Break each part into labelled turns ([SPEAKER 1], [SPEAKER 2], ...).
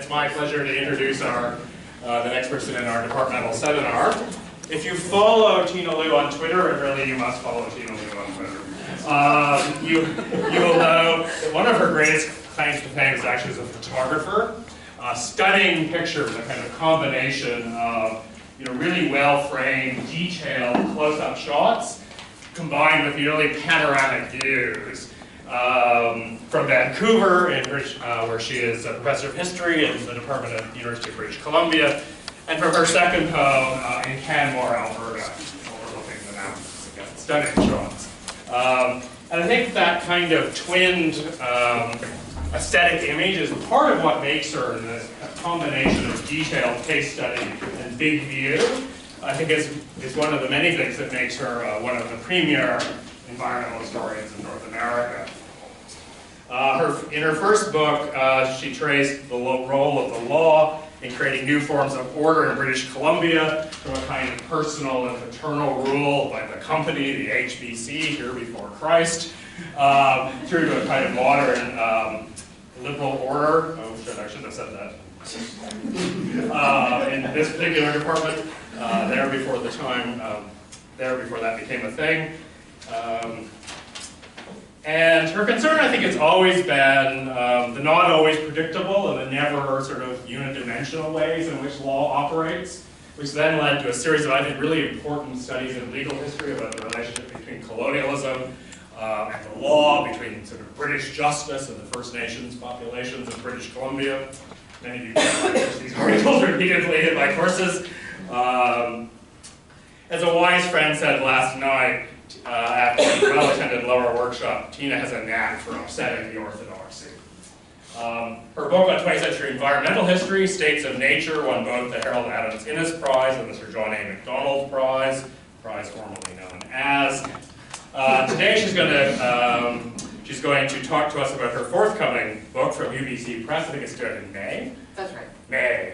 [SPEAKER 1] It's my pleasure to introduce the next person in our departmental seminar. If you follow Tina Liu on Twitter, and really you must follow Tina Liu on Twitter, you will know that one of her greatest claims to fame is actually as a photographer. Stunning pictures, a kind of combination of really well-framed, detailed, close-up shots, combined with really panoramic views. From Vancouver, where she is a professor of history in the Department of the University of British Columbia, and from her second home in Canmore, Alberta, overlooking the mountains. Again, stunning shots. And I think that kind of twinned aesthetic image is part of what makes her this combination of detailed case study and big view. I think is one of the many things that makes her one of the premier environmental historians in North America. In her first book, she traced the role of the law in creating new forms of order in British Columbia, from a kind of personal and paternal rule by the company, the HBC, here before Christ, through to a kind of modern liberal order. Oh shit, I shouldn't have said that. In this particular department, there before that became a thing. And her concern, I think, has always been the not always predictable and the never sort of unidimensional ways in which law operates, which then led to a series of, I think, really important studies in legal history about the relationship between colonialism and the law, between sort of British justice and the First Nations populations of British Columbia. Many of you can watch these articles repeatedly in my courses. As a wise friend said last night, after a well-attended lower workshop, Tina has a knack for upsetting the orthodoxy. Her book on 20th century environmental history, States of Nature, won both the Harold Adams Innes Prize and the Sir John A. Macdonald Prize formerly known as. Today she's going to talk to us about her forthcoming book from UBC Press. I think it's due in May.
[SPEAKER 2] That's right.
[SPEAKER 1] May,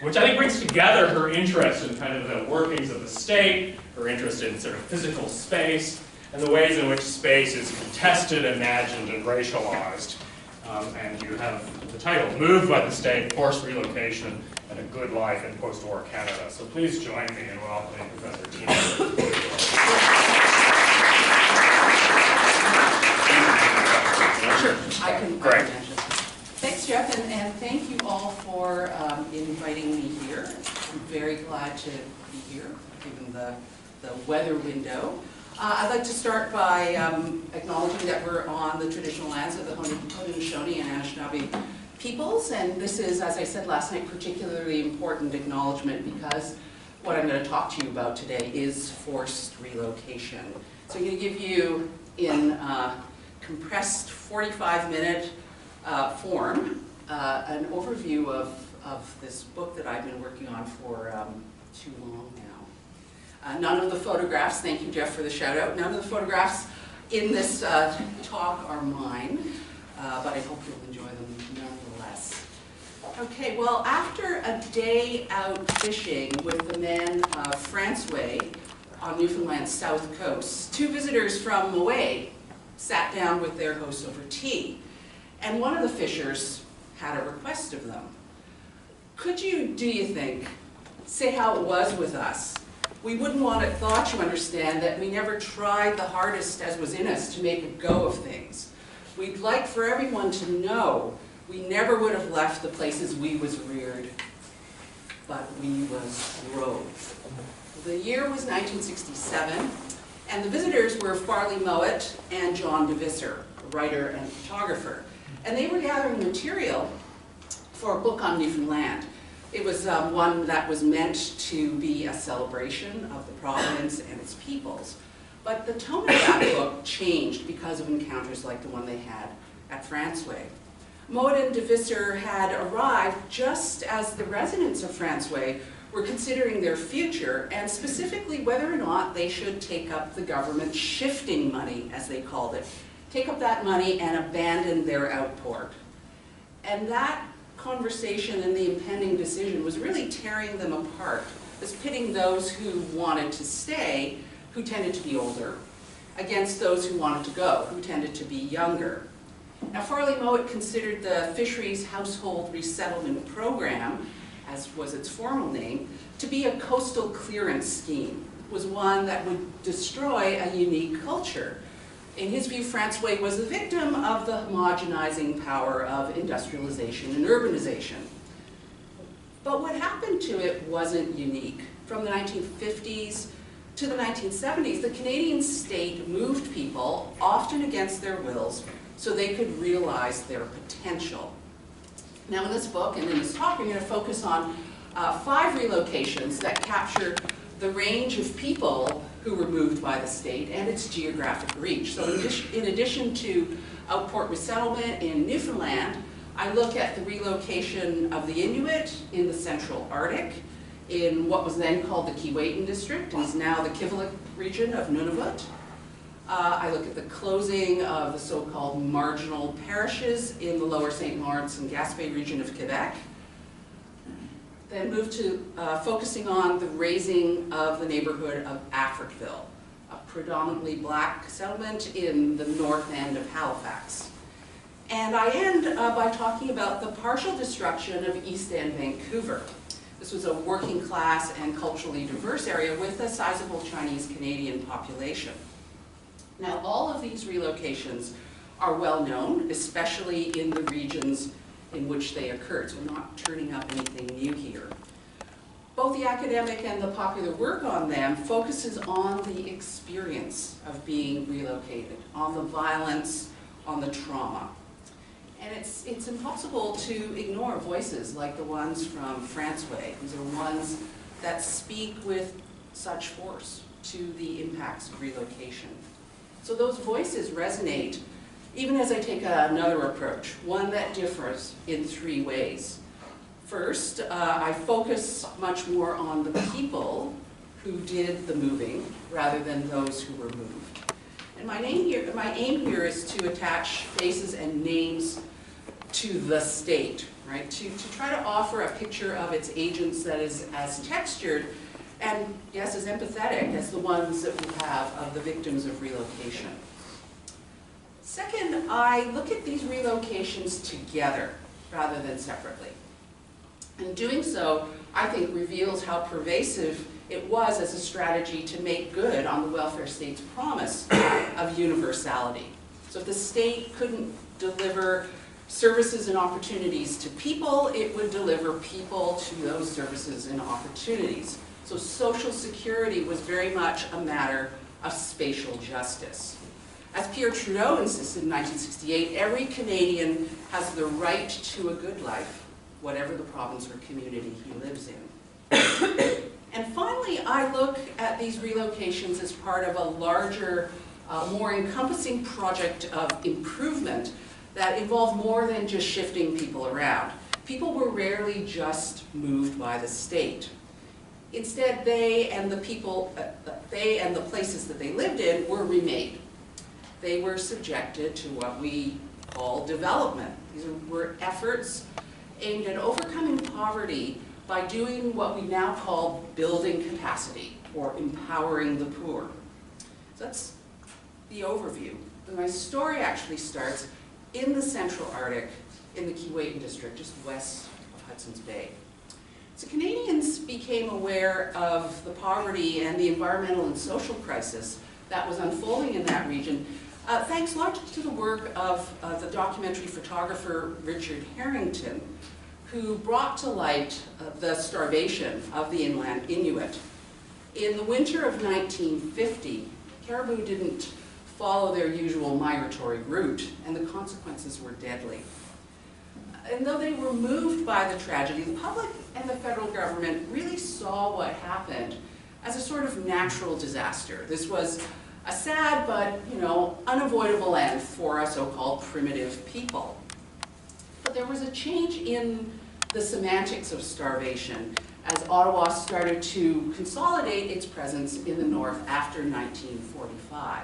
[SPEAKER 1] which I think brings together her interest in kind of the workings of the state, her interest in sort of physical space, and the ways in which space is contested, imagined, and racialized. And you have the title, Moved by the State, Forced Relocation, and a Good Life in Post-War Canada. So please join me in welcoming Professor Tina.
[SPEAKER 2] Sure. I can
[SPEAKER 1] Great.
[SPEAKER 2] Thanks, Jeff, and thank you all for inviting me here. I'm very glad to be here, given the weather window. I'd like to start by acknowledging that we're on the traditional lands of the Haudenosaunee and Anishinaabe peoples, and this is, as I said last night, particularly important acknowledgement because what I'm going to talk to you about today is forced relocation. So I'm going to give you, in compressed 45-minute form, an overview of this book that I've been working on for too long now. None of the photographs, thank you Jeff for the shout out, none of the photographs in this talk are mine, but I hope you'll enjoy them nonetheless. Okay, well, after a day out fishing with the men of Francois on Newfoundland's south coast, two visitors from Moët sat down with their hosts over tea. And one of the fishers had a request of them. Could you, do you think, say how it was with us? We wouldn't want it thought, you understand, that we never tried the hardest as was in us to make a go of things. We'd like for everyone to know we never would have left the places we was reared, but we was rove. The year was 1967, and the visitors were Farley Mowat and John DeVisser, a writer and photographer. And they were gathering material for a book on Newfoundland. It was one that was meant to be a celebration of the province and its peoples. But the tone of that book changed because of encounters like the one they had at Francois. Mowat and DeVisser had arrived just as the residents of Francois were considering their future, and specifically whether or not they should take up the government shifting money, as they called it. Take up that money and abandon their outport. And that conversation and the impending decision was really tearing them apart. It was pitting those who wanted to stay, who tended to be older, against those who wanted to go, who tended to be younger. Now, Farley Mowat considered the Fisheries Household Resettlement Program, as was its formal name, to be a coastal clearance scheme. It was one that would destroy a unique culture. In his view, Francois was a victim of the homogenizing power of industrialization and urbanization. But what happened to it wasn't unique. From the 1950s to the 1970s, the Canadian state moved people, often against their wills, so they could realize their potential. Now in this book and in this talk, I'm going to focus on 5 relocations that capture the range of people who were moved by the state and its geographic reach. So in addition to outport resettlement in Newfoundland, I look at the relocation of the Inuit in the Central Arctic, in what was then called the Keewatin District, and is now the Kivalliq region of Nunavut. I look at the closing of the so-called marginal parishes in the lower St. Lawrence and Gaspé region of Quebec. Then move to focusing on the raising of the neighborhood of Africville, a predominantly black settlement in the north end of Halifax. And I end by talking about the partial destruction of East End, Vancouver. This was a working class and culturally diverse area with a sizable Chinese-Canadian population. Now, all of these relocations are well known, especially in the regions in which they occurred, so I'm not turning up anything new here. Both the academic and the popular work on them focuses on the experience of being relocated, on the violence, on the trauma. And it's impossible to ignore voices like the ones from Francois. These are ones that speak with such force to the impacts of relocation. So those voices resonate even as I take another approach, one that differs in 3 ways. First, I focus much more on the people who did the moving rather than those who were moved. And my aim here is to attach faces and names to the state, right? To try to offer a picture of its agents that is as textured and, yes, as empathetic as the ones that we have of the victims of relocation. Second, I look at these relocations together rather than separately. And doing so, I think, reveals how pervasive it was as a strategy to make good on the welfare state's promise of universality. So if the state couldn't deliver services and opportunities to people, it would deliver people to those services and opportunities. So social security was very much a matter of spatial justice. As Pierre Trudeau insisted in 1968, every Canadian has the right to a good life, whatever the province or community he lives in. And finally, I look at these relocations as part of a larger, more encompassing project of improvement that involved more than just shifting people around. People were rarely just moved by the state. Instead, they and the places that they lived in were remade. They were subjected to what we call development. These were efforts aimed at overcoming poverty by doing what we now call building capacity or empowering the poor. So that's the overview. And my story actually starts in the Central Arctic, in the Keewatin District, just west of Hudson's Bay. So Canadians became aware of the poverty and the environmental and social crisis that was unfolding in that region, thanks largely to the work of the documentary photographer Richard Harrington, who brought to light the starvation of the inland Inuit. In the winter of 1950, caribou didn't follow their usual migratory route, and the consequences were deadly. And though they were moved by the tragedy, the public and the federal government really saw what happened as a sort of natural disaster. This was a sad but, unavoidable end for a so-called primitive people. But there was a change in the semantics of starvation as Ottawa started to consolidate its presence in the north after 1945.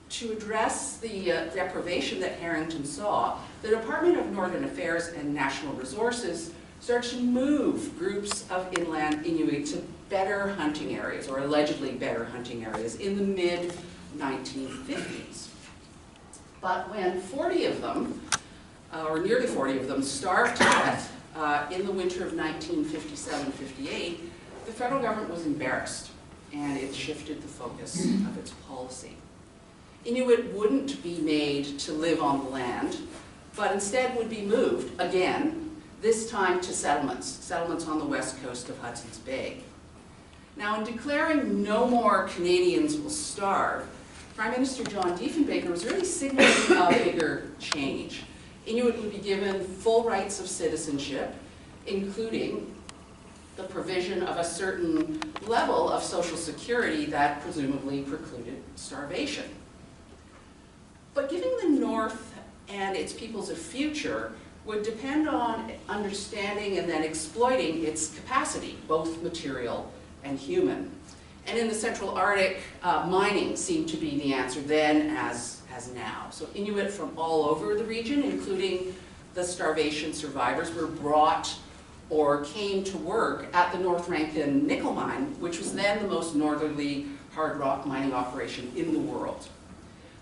[SPEAKER 2] To address the deprivation that Harrington saw, the Department of Northern Affairs and National Resources started to move groups of inland Inuit to better hunting areas, or allegedly better hunting areas, in the mid-1950s. But when 40 of them, or nearly 40 of them, starved to death in the winter of 1957-58, the federal government was embarrassed, and it shifted the focus of its policy. Inuit wouldn't be made to live on the land, but instead would be moved, again, this time to settlements on the west coast of Hudson's Bay. Now, in declaring no more Canadians will starve, Prime Minister John Diefenbaker was really signaling a bigger change. Inuit would be given full rights of citizenship, including the provision of a certain level of social security that presumably precluded starvation. But giving the North and its peoples a future would depend on understanding and then exploiting its capacity, both material and human. And in the Central Arctic, mining seemed to be the answer then as now. So Inuit from all over the region, including the starvation survivors, were brought or came to work at the North Rankin nickel mine, which was then the most northerly hard rock mining operation in the world.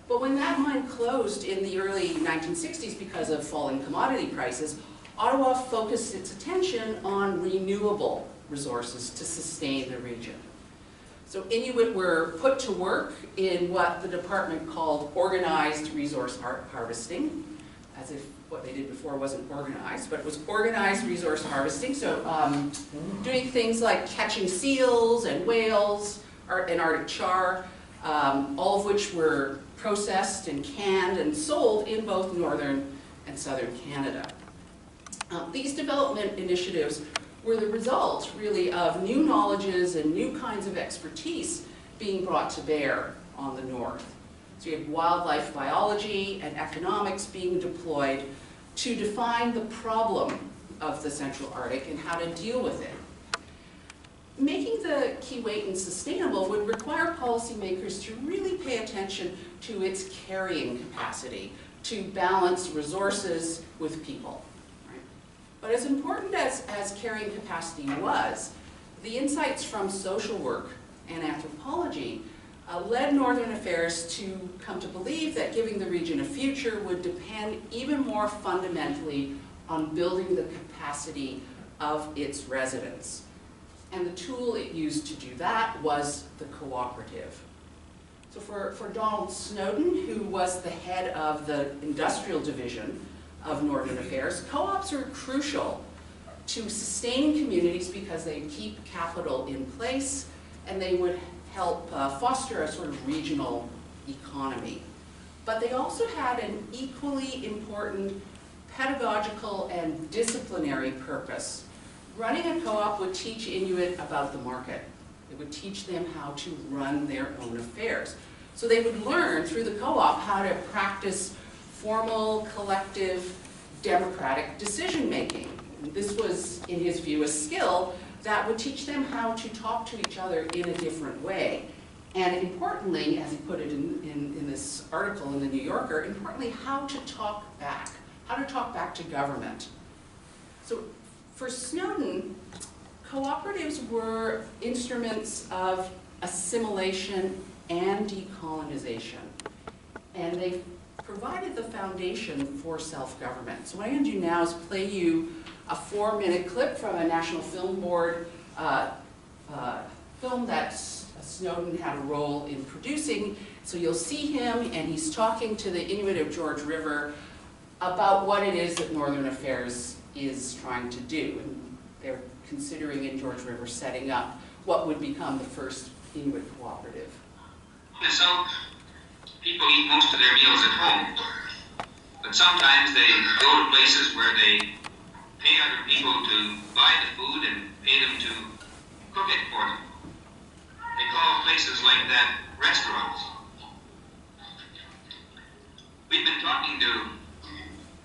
[SPEAKER 2] But when that mine closed in the early 1960s because of falling commodity prices, Ottawa focused its attention on renewable resources to sustain the region. So Inuit were put to work in what the department called organized resource harvesting, as if what they did before wasn't organized, but it was organized resource harvesting. So doing things like catching seals and whales and Arctic char, all of which were processed and canned and sold in both northern and southern Canada. These development initiatives were the result, really, of new knowledges and new kinds of expertise being brought to bear on the North. So you have wildlife biology and economics being deployed to define the problem of the Central Arctic and how to deal with it. Making the Keewatin sustainable would require policymakers to really pay attention to its carrying capacity, to balance resources with people. Right? But as important as carrying capacity was, the insights from social work and anthropology led Northern Affairs to come to believe that giving the region a future would depend even more fundamentally on building the capacity of its residents. And the tool it used to do that was the cooperative. So for Donald Snowden, who was the head of the industrial division of Northern Affairs, co-ops are crucial to sustaining communities because they keep capital in place and they would help foster a sort of regional economy. But they also had an equally important pedagogical and disciplinary purpose. Running a co-op would teach Inuit about the market. It would teach them how to run their own affairs. So they would learn through the co-op how to practice formal, collective, democratic decision-making. This was, in his view, a skill that would teach them how to talk to each other in a different way. And importantly, as he put it in this article in the New Yorker, importantly, how to talk back to government. So for Snowden, cooperatives were instruments of assimilation and decolonization. And they provided the foundation for self-government. So what I'm going to do now is play you a 4-minute clip from a National Film Board film that Snowden had a role in producing. So you'll see him, and he's talking to the Inuit of George River about what it is that Northern Affairs is trying to do. And they're considering in George River setting up what would become the first Inuit cooperative.
[SPEAKER 3] In the South, people eat most of their meals at home, but sometimes they go to places where they pay other people to buy the food and pay them to cook it for them. They call places like that restaurants. We've been talking to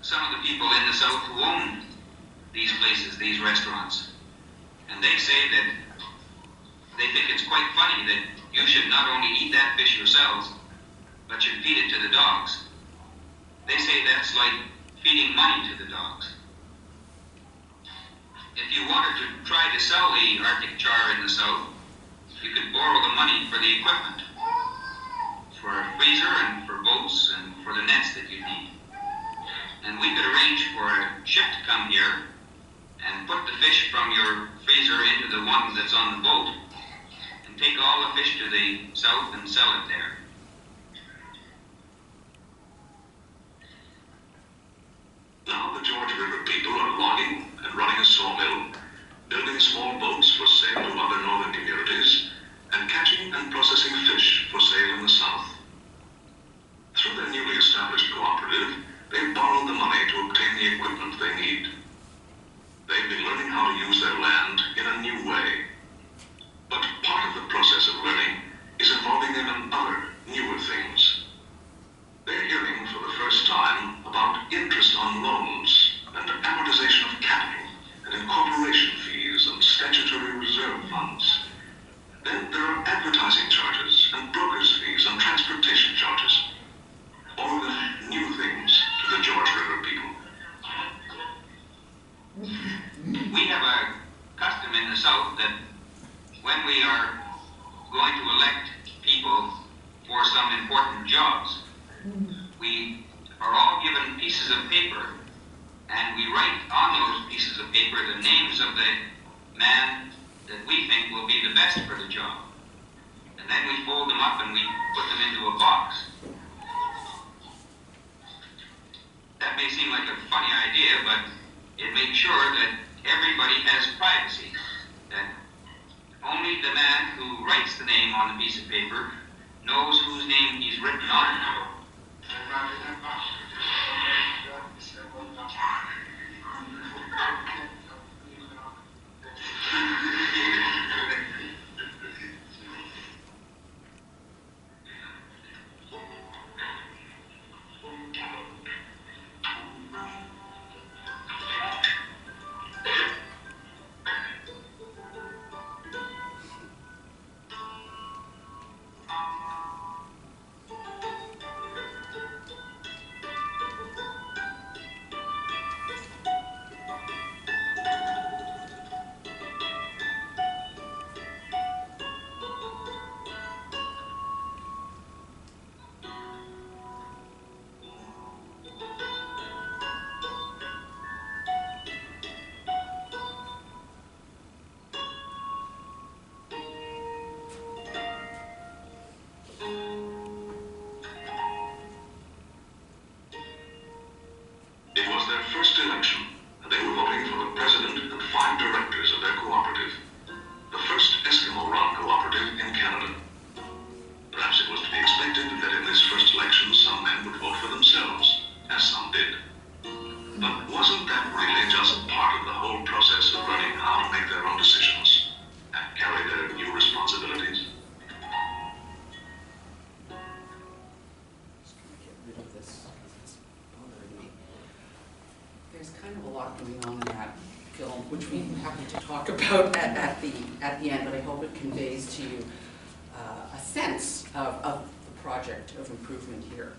[SPEAKER 3] some of the people in the South who own these places, these restaurants, and they say that they think it's quite funny that you should not only eat that fish yourselves, but should feed it to the dogs. They say that's like feeding money to the dogs. If you wanted to try to sell the Arctic char in the South, you could borrow the money for the equipment, for a freezer and for boats and for the nets that you need. And we could arrange for a ship to come here and put the fish from your freezer into the one that's on the boat and take all the fish to the south and sell it there.
[SPEAKER 4] Now the George River people are logging and running a sawmill, building small boats for sale to other northern communities, and catching and processing fish for sale in the south. Through their newly established cooperative, they've borrowed the money to obtain the equipment they need. They've been learning how to use their land in a new way. But part of the process of learning is involving them in other, newer things. They're hearing for the first time about interest on loans and amortization of capital and incorporation fees and statutory reserve funds. Then there are advertising charges and broker's fees and transportation charges. All of the new things to the George River people.
[SPEAKER 3] We have a custom in the South that when we are going to elect people for some important jobs, we are all given pieces of paper, and we write on those pieces of paper the names of the man that we think will be the best for the job. And then we fold them up and we put them into a box. That may seem like a funny idea, but it makes sure that everybody has privacy. That only the man who writes the name on the piece of paper knows whose name he's written on it.
[SPEAKER 4] First election, and they were voting for the president and 5 directors of their cooperative, the first Eskimo-run cooperative in Canada. Perhaps it was to be expected that in this first election some men would vote for themselves, as some did. But wasn't that really just part of the whole process of learning how to make their own decisions and carry their new responsibilities?
[SPEAKER 2] There's kind of a lot going on in that film, which we're happy to talk about at the end, but I hope it conveys to you a sense of the project of improvement here.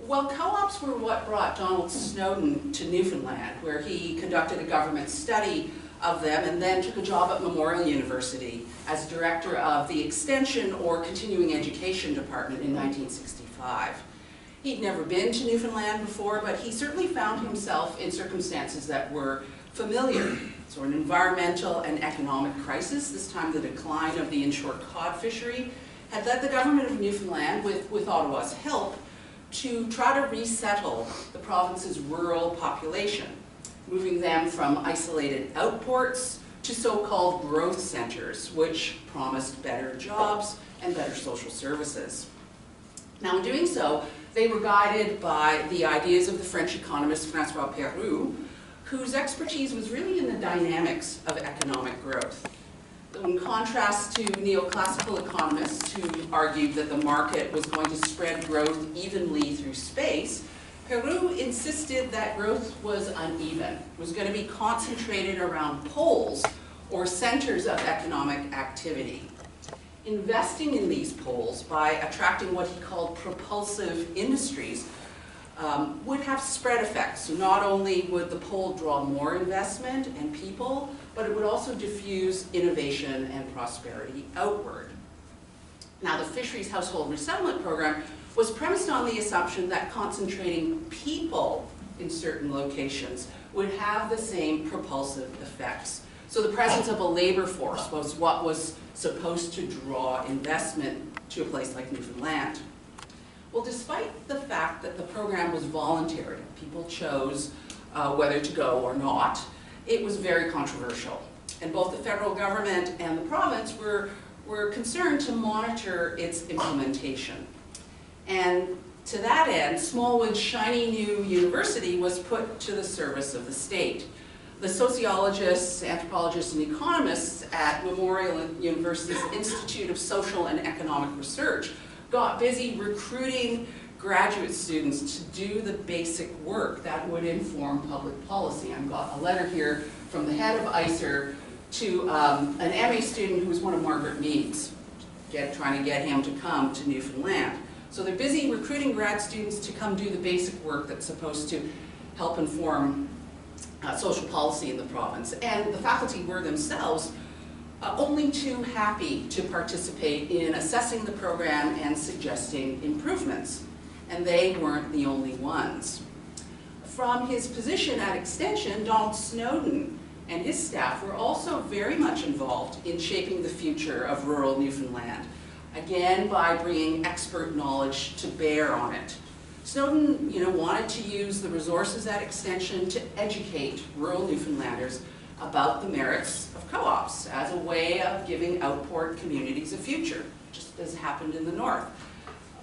[SPEAKER 2] Well, co-ops were what brought Donald Snowden to Newfoundland, where he conducted a government study of them and then took a job at Memorial University as director of the Extension or Continuing Education Department in 1965. He'd never been to Newfoundland before, but he certainly found himself in circumstances that were familiar. So an environmental and economic crisis, this time the decline of the inshore cod fishery, had led the government of Newfoundland, with Ottawa's help, to try to resettle the province's rural population, moving them from isolated outports to so-called growth centers, which promised better jobs and better social services. Now, in doing so, they were guided by the ideas of the French economist Francois Pierre, whose expertise was really in the dynamics of economic growth. In contrast to neoclassical economists who argued that the market was going to spread growth evenly through space, Peru insisted that growth was uneven, was going to be concentrated around poles or centers of economic activity. Investing in these poles by attracting what he called propulsive industries would have spread effects. So not only would the pole draw more investment and people, but it would also diffuse innovation and prosperity outward. Now, the Fisheries Household Resettlement Program was premised on the assumption that concentrating people in certain locations would have the same propulsive effects. So the presence of a labor force was what was supposed to draw investment to a place like Newfoundland. Well, despite the fact that the program was voluntary, people chose whether to go or not, it was very controversial. And both the federal government and the province were concerned to monitor its implementation. And to that end, Smallwood's shiny new university was put to the service of the state. The sociologists, anthropologists, and economists at Memorial University's Institute of Social and Economic Research got busy recruiting graduate students to do the basic work that would inform public policy. I've got a letter here from the head of ICER to an MA student who was one of Margaret Mead's, trying to get him to come to Newfoundland. So they're busy recruiting grad students to come do the basic work that's supposed to help inform social policy in the province. And the faculty were themselves only too happy to participate in assessing the program and suggesting improvements. And they weren't the only ones. From his position at Extension, Donald Snowden and his staff were also very much involved in shaping the future of rural Newfoundland, again by bringing expert knowledge to bear on it. Snowden, wanted to use the resources at Extension to educate rural Newfoundlanders about the merits of co-ops as a way of giving outport communities a future, just as happened in the north.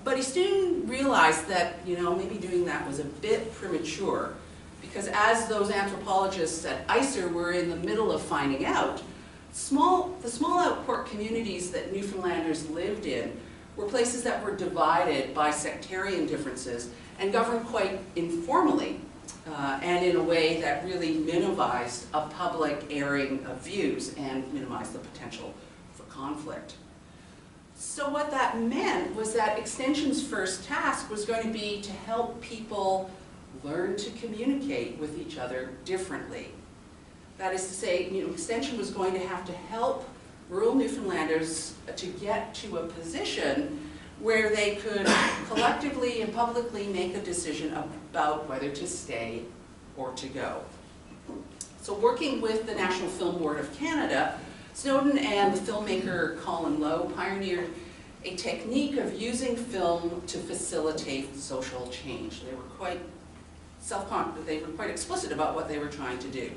[SPEAKER 2] But he soon realized that, maybe doing that was a bit premature, because as those anthropologists at ICER were in the middle of finding out, the small outport communities that Newfoundlanders lived in were places that were divided by sectarian differences and governed quite informally, and in a way that really minimized a public airing of views and minimized the potential for conflict. So what that meant was that Extension's first task was going to be to help people learn to communicate with each other differently. That is to say, Extension was going to have to help rural Newfoundlanders to get to a position where they could collectively and publicly make a decision about whether to stay or to go. So working with the National Film Board of Canada, Snowden and the filmmaker Colin Lowe pioneered a technique of using film to facilitate social change. They were quite explicit about what they were trying to do.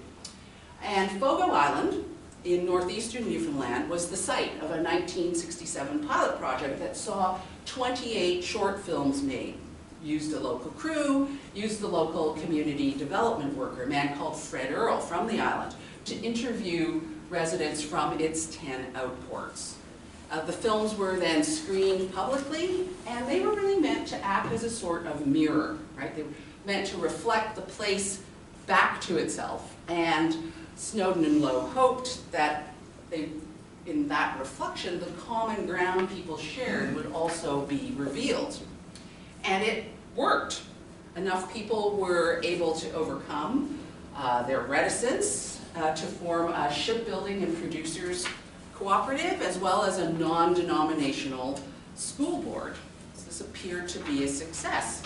[SPEAKER 2] And Fogo Island in northeastern Newfoundland was the site of a 1967 pilot project that saw 28 short films made. Used a local crew, used the local community development worker, a man called Fred Earle from the island, to interview residents from its 10 outports. The films were then screened publicly, and they were really meant to act as a sort of mirror, right? They were meant to reflect the place back to itself. And Snowden and Lowe hoped that in that reflection, the common ground people shared would also be revealed. And it worked. Enough people were able to overcome their reticence to form a shipbuilding and producers cooperative, as well as a non-denominational school board. So this appeared to be a success.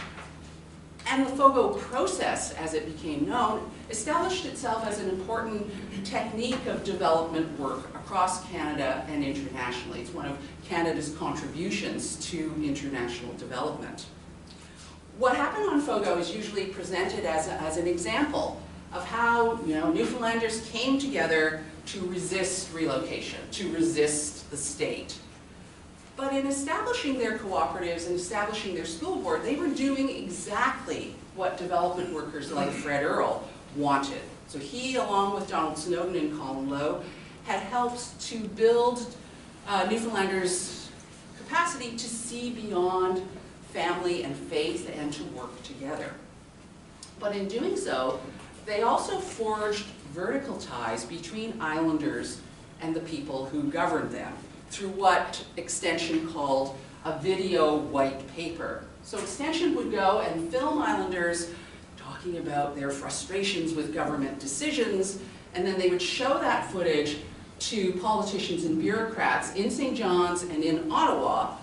[SPEAKER 2] And the Fogo Process, as it became known, established itself as an important technique of development work across Canada and internationally. It's one of Canada's contributions to international development. What happened on Fogo is usually presented as an example of how Newfoundlanders came together to resist relocation, to resist the state. But in establishing their cooperatives and establishing their school board, they were doing exactly what development workers like Fred Earle wanted. So he, along with Donald Snowden and Colin Lowe, had helped to build Newfoundlanders' capacity to see beyond family and faith and to work together. But in doing so, they also forged vertical ties between islanders and the people who governed them through what Extension called a video white paper. So Extension would go and film islanders talking about their frustrations with government decisions, and then they would show that footage to politicians and bureaucrats in St. John's and in Ottawa,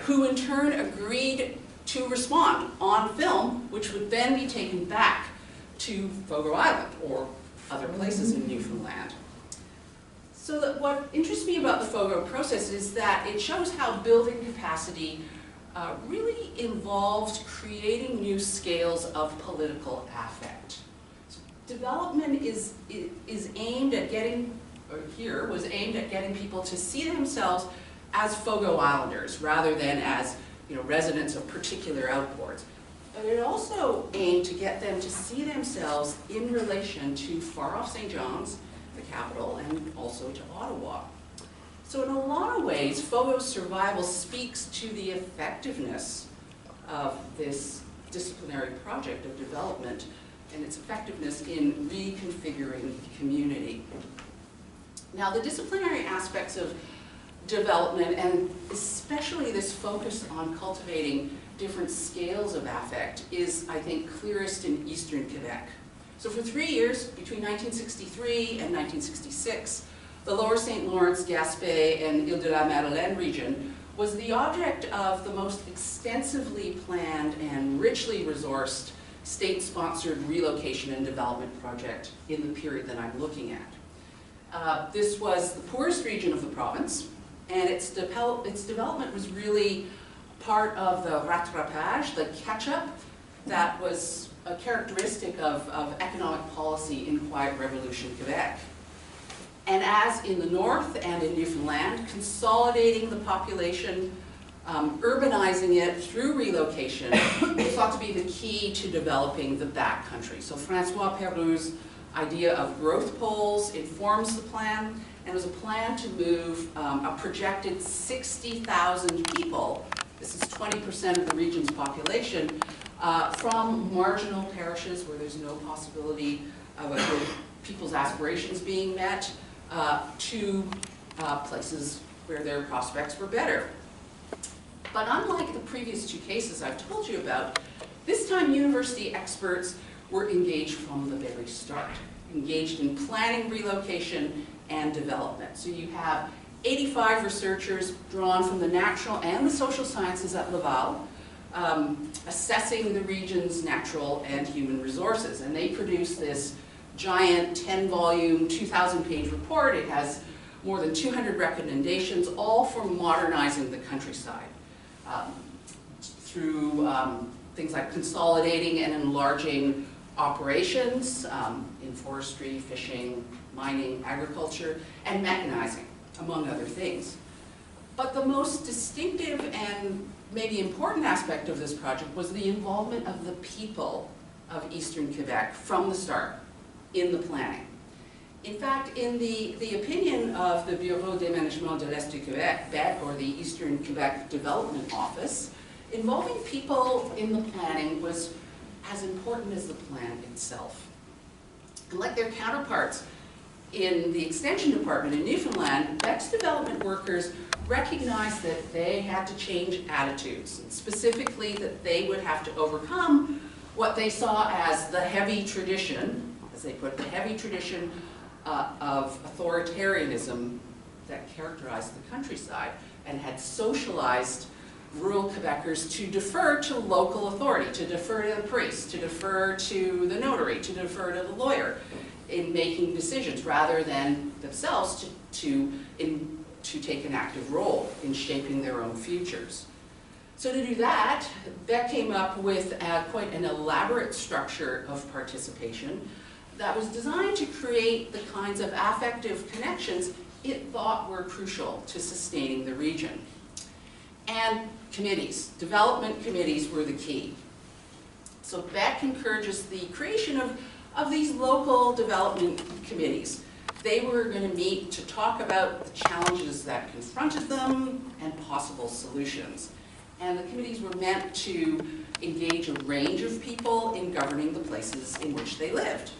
[SPEAKER 2] who in turn agreed to respond on film, which would then be taken back to Fogo Island or other places in Newfoundland. So that what interests me about the Fogo process is that it shows how building capacity really involved creating new scales of political affect. So development is aimed at getting, or here was aimed at getting people to see themselves as Fogo Islanders rather than as residents of particular outports. But it also aimed to get them to see themselves in relation to far-off St. John's, the capital, and also to Ottawa. So in a lot of ways, Fogo's survival speaks to the effectiveness of this disciplinary project of development and its effectiveness in reconfiguring the community. Now, the disciplinary aspects of development, and especially this focus on cultivating different scales of affect, is, I think, clearest in Eastern Quebec. So for 3 years, between 1963 and 1966, the Lower St. Lawrence, Gaspé, and Île-de-la-Madeleine region was the object of the most extensively planned and richly resourced state-sponsored relocation and development project in the period that I'm looking at. This was the poorest region of the province, and its development was really part of the rattrapage, the catch-up, that was a characteristic of economic policy in Quiet Revolution Quebec. And as in the north and in Newfoundland, consolidating the population, urbanizing it through relocation was thought to be the key to developing the backcountry. So Francois Pierre's idea of growth poles informs the plan, and it was a plan to move a projected 60,000 people, this is 20% of the region's population, from marginal parishes where there's no possibility of people's aspirations being met, to places where their prospects were better. But unlike the previous two cases I've told you about, this time university experts were engaged from the very start, engaged in planning relocation and development. So you have 85 researchers drawn from the natural and the social sciences at Laval, assessing the region's natural and human resources. And they produce this giant 10-volume, 2,000-page report. It has more than 200 recommendations, all for modernizing the countryside through things like consolidating and enlarging operations in forestry, fishing, mining, agriculture, and mechanizing, among other things. But the most distinctive and maybe important aspect of this project was the involvement of the people of Eastern Quebec from the start in the planning. In fact, in the opinion of the Bureau d'Aménagement de l'Est du Québec, or the Eastern Quebec Development Office, involving people in the planning was as important as the plan itself. And like their counterparts in the Extension Department in Newfoundland, Quebec's development workers recognized that they had to change attitudes, and specifically that they would have to overcome what they saw as the heavy tradition, as they put it, the heavy tradition of authoritarianism that characterized the countryside and had socialized rural Quebecers to defer to local authority, to defer to the priest, to defer to the notary, to defer to the lawyer in making decisions rather than themselves to take an active role in shaping their own futures. So to do that, Beck came up with quite an elaborate structure of participation that was designed to create the kinds of affective connections it thought were crucial to sustaining the region. And committees, development committees were the key. So Beck encourages the creation of these local development committees. They were going to meet to talk about the challenges that confronted them and possible solutions. And the committees were meant to engage a range of people in governing the places in which they lived.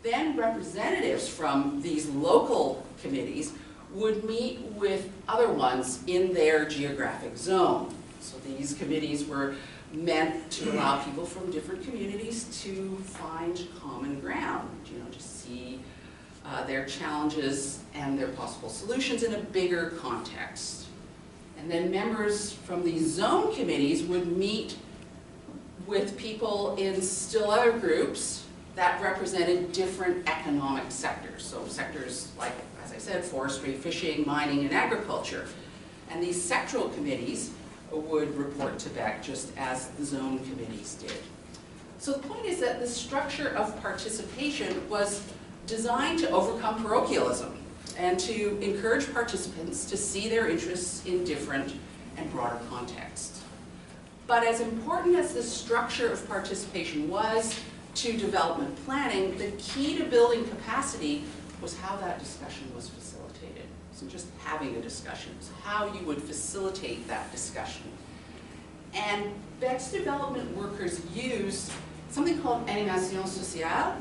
[SPEAKER 2] Then representatives from these local committees would meet with other ones in their geographic zone. So these committees were meant to allow people from different communities to find common ground, to see their challenges and their possible solutions in a bigger context. And then members from these zone committees would meet with people in still other groups that represented different economic sectors. So sectors like, as I said, forestry, fishing, mining, and agriculture. And these sectoral committees would report to BEC just as the zone committees did. So the point is that the structure of participation was designed to overcome parochialism and to encourage participants to see their interests in different and broader contexts. But as important as the structure of participation was to development planning, the key to building capacity was how that discussion was facilitated. It wasn't just having a discussion, it was how you would facilitate that discussion. And BEC's development workers used something called animation sociale.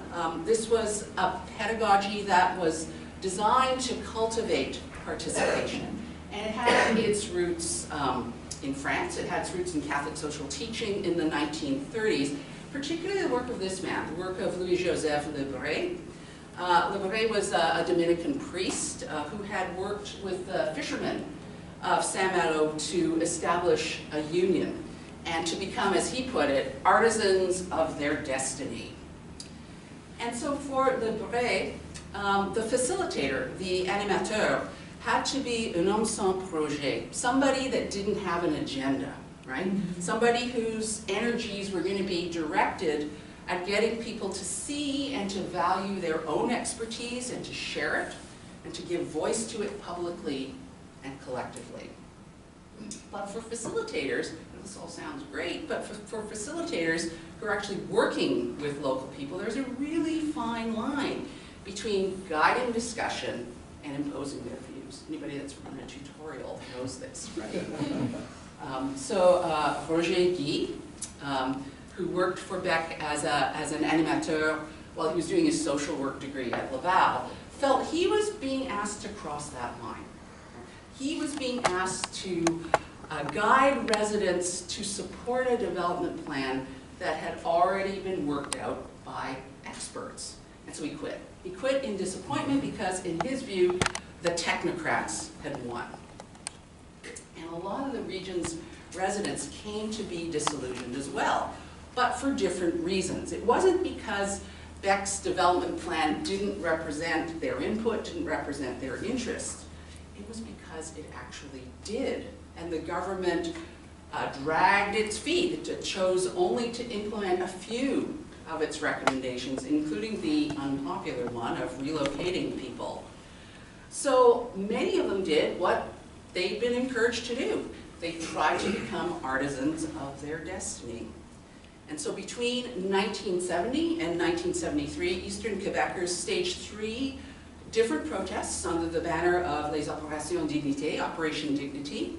[SPEAKER 2] This was a pedagogy that was designed to cultivate participation. And it had its roots in France. It had its roots in Catholic social teaching in the 1930s, particularly the work of this man, the work of Louis-Joseph Le Bret. Le Bret was a Dominican priest who had worked with the fishermen of Saint-Malo to establish a union and to become, as he put it, artisans of their destiny. And so for Le Bret, the facilitator, the animateur, had to be un homme sans projet, somebody that didn't have an agenda, right? Somebody whose energies were going to be directed at getting people to see and to value their own expertise and to share it and to give voice to it publicly and collectively. But for facilitators, and this all sounds great, but for facilitators who are actually working with local people, there's a really fine line between guiding discussion and imposing their views. Anybody that's run a tutorial knows this, right? Roger Iggy, who worked for BEC as an animateur while he was doing his social work degree at Laval, felt he was being asked to cross that line. He was being asked to guide residents to support a development plan that had already been worked out by experts. And so he quit. He quit in disappointment because, in his view, the technocrats had won. And a lot of the region's residents came to be disillusioned as well, but for different reasons. It wasn't because BEC's development plan didn't represent their input, didn't represent their interests. It was because it actually did. And the government dragged its feet. It chose only to implement a few of its recommendations, including the unpopular one of relocating people. So many of them did what they'd been encouraged to do. They tried to become artisans of their destiny. And so between 1970 and 1973, Eastern Quebecers staged 3 different protests under the banner of Les Opérations Dignité, Operation Dignity.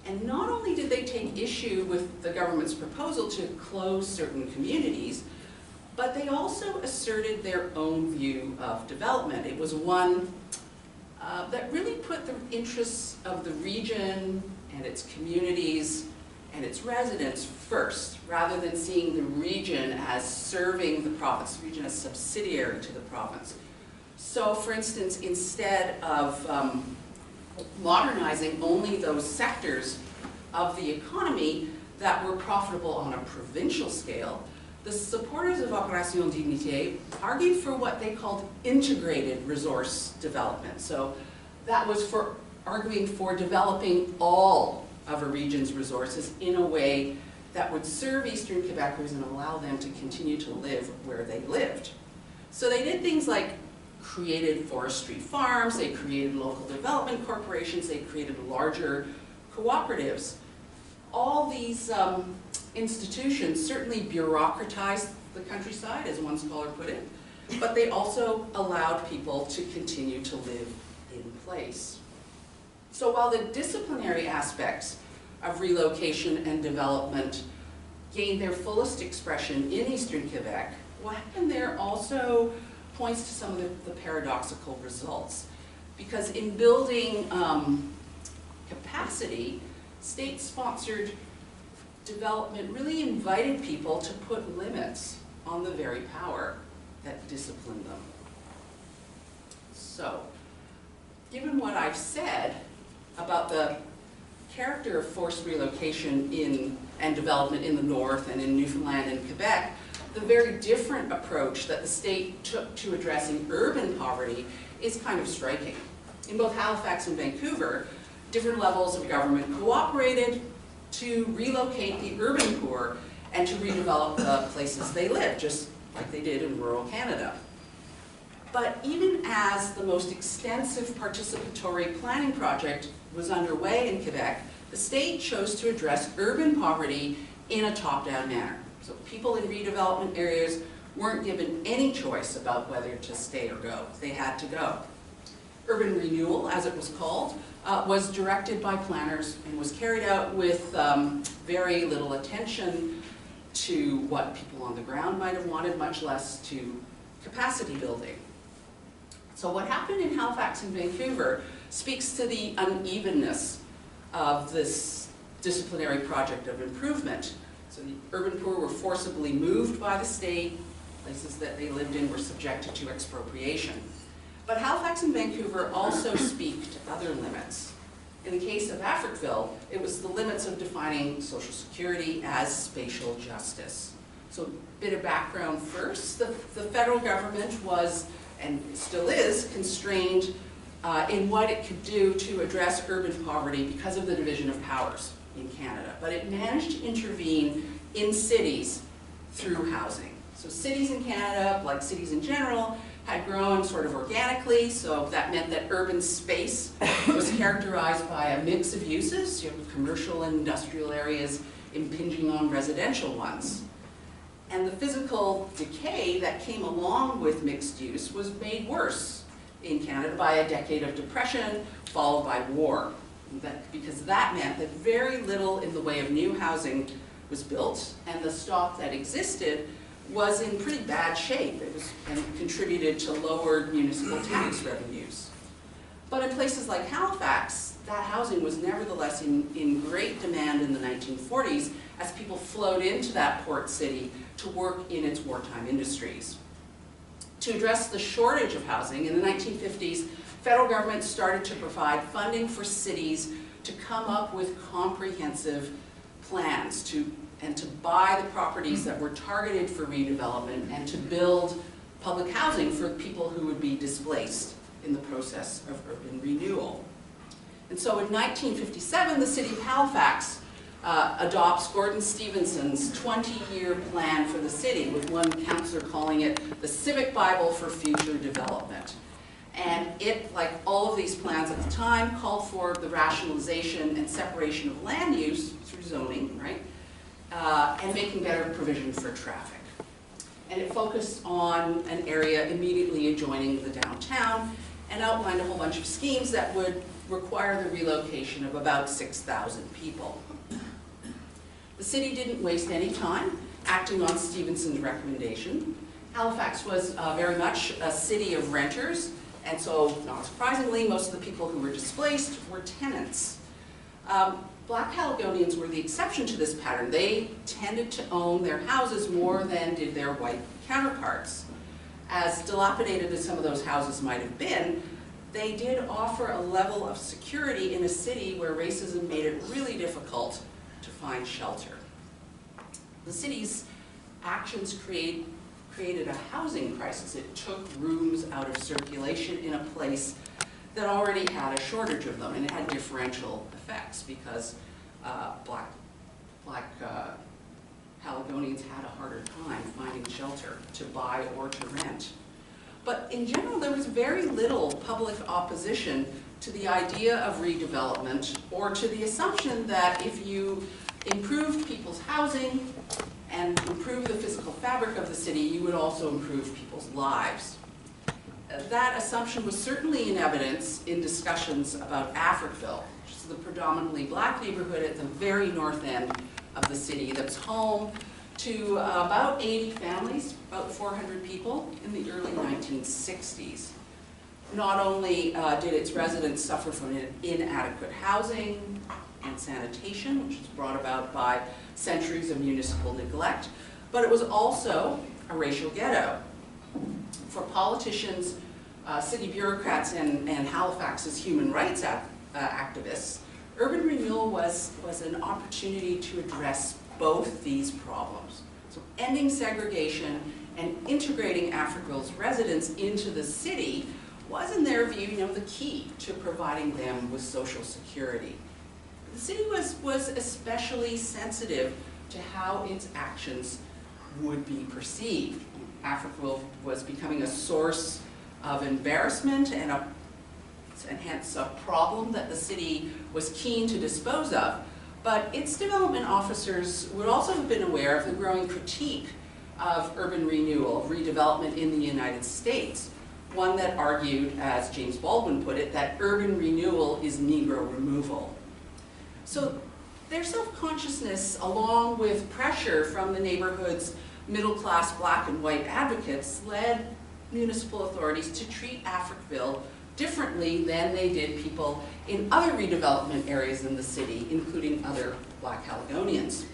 [SPEAKER 2] And not only did they take issue with the government's proposal to close certain communities, but they also asserted their own view of development. It was one that really put the interests of the region and its communities and its residents first, rather than seeing the region as serving the province, the region as subsidiary to the province. So, for instance, instead of modernizing only those sectors of the economy that were profitable on a provincial scale, the supporters of Opération Dignité argued for what they called integrated resource development. So that was for arguing for developing all of a region's resources in a way that would serve Eastern Quebecers and allow them to continue to live where they lived. So they did things like created forestry farms, they created local development corporations, they created larger cooperatives. All these institutions certainly bureaucratized the countryside, as one scholar put it, but they also allowed people to continue to live in place. So while the disciplinary aspects of relocation and development gained their fullest expression in Eastern Quebec, what happened there also points to some of the paradoxical results. Because in building capacity, state-sponsored development really invited people to put limits on the very power that disciplined them. So, given what I've said about the character of forced relocation and development in the north and in Newfoundland and Quebec, the very different approach that the state took to addressing urban poverty is kind of striking. In both Halifax and Vancouver, different levels of government cooperated to relocate the urban poor and to redevelop the places they live, just like they did in rural Canada. But even as the most extensive participatory planning project was underway in Quebec, the state chose to address urban poverty in a top-down manner. So people in redevelopment areas weren't given any choice about whether to stay or go. They had to go. Urban renewal, as it was called, was directed by planners and was carried out with very little attention to what people on the ground might have wanted, much less to capacity building. So what happened in Halifax and Vancouver speaks to the unevenness of this disciplinary project of improvement. So the urban poor were forcibly moved by the state, places that they lived in were subjected to expropriation. But Halifax and Vancouver also speak to other limits. In the case of Africville, it was the limits of defining Social Security as spatial justice. So a bit of background first. The federal government was, and still is, constrained in what it could do to address urban poverty because of the division of powers in Canada. But it managed to intervene in cities through housing. So cities in Canada, like cities in general, had grown sort of organically, so that meant that urban space was characterized by a mix of uses, commercial and industrial areas impinging on residential ones. And the physical decay that came along with mixed use was made worse in Canada by a decade of depression, followed by war. Because that meant that very little in the way of new housing was built, and the stock that existed was in pretty bad shape. And contributed to lowered municipal tax revenues. But in places like Halifax, that housing was nevertheless in great demand in the 1940s as people flowed into that port city to work in its wartime industries. To address the shortage of housing, in the 1950s, federal government started to provide funding for cities to come up with comprehensive plans and to buy the properties that were targeted for redevelopment and to build public housing for people who would be displaced in the process of urban renewal. And so in 1957, the city of Halifax adopts Gordon Stevenson's 20-year plan for the city, with one councillor calling it the Civic Bible for Future Development. And it, like all of these plans at the time, called for the rationalization and separation of land use through zoning, right? And making better provision for traffic. And it focused on an area immediately adjoining the downtown and outlined a whole bunch of schemes that would require the relocation of about 6,000 people. The city didn't waste any time acting on Stevenson's recommendation. Halifax was very much a city of renters, and so, not surprisingly, most of the people who were displaced were tenants. Black Caledonians were the exception to this pattern. They tended to own their houses more than did their white counterparts. As dilapidated as some of those houses might have been, they did offer a level of security in a city where racism made it really difficult to find shelter. The city's actions created a housing crisis. It took rooms out of circulation in a place that already had a shortage of them, and it had differential effects because black Caledonians had a harder time finding shelter to buy or to rent. But in general, there was very little public opposition to the idea of redevelopment or to the assumption that if you improved people's housing and improved the physical fabric of the city, you would also improve people's lives. That assumption was certainly in evidence in discussions about Africville, which is the predominantly black neighborhood at the very north end of the city that's home to about 80 families, about 400 people in the early 1960s. Not only did its residents suffer from inadequate housing and sanitation, which was brought about by centuries of municipal neglect, but it was also a racial ghetto. For politicians, city bureaucrats, and Halifax's human rights activists, urban renewal was an opportunity to address both these problems. So ending segregation and integrating Africville's residents into the city was, in their view, the key to providing them with social security. The city was especially sensitive to how its actions would be perceived. Africville was becoming a source of embarrassment and hence a problem that the city was keen to dispose of. But its development officers would also have been aware of the growing critique of urban renewal, redevelopment in the United States, one that argued, as James Baldwin put it, that urban renewal is Negro removal. So their self-consciousness, along with pressure from the neighborhood's middle-class black and white advocates, led municipal authorities to treat Africville differently than they did people in other redevelopment areas in the city, including other black Caledonians.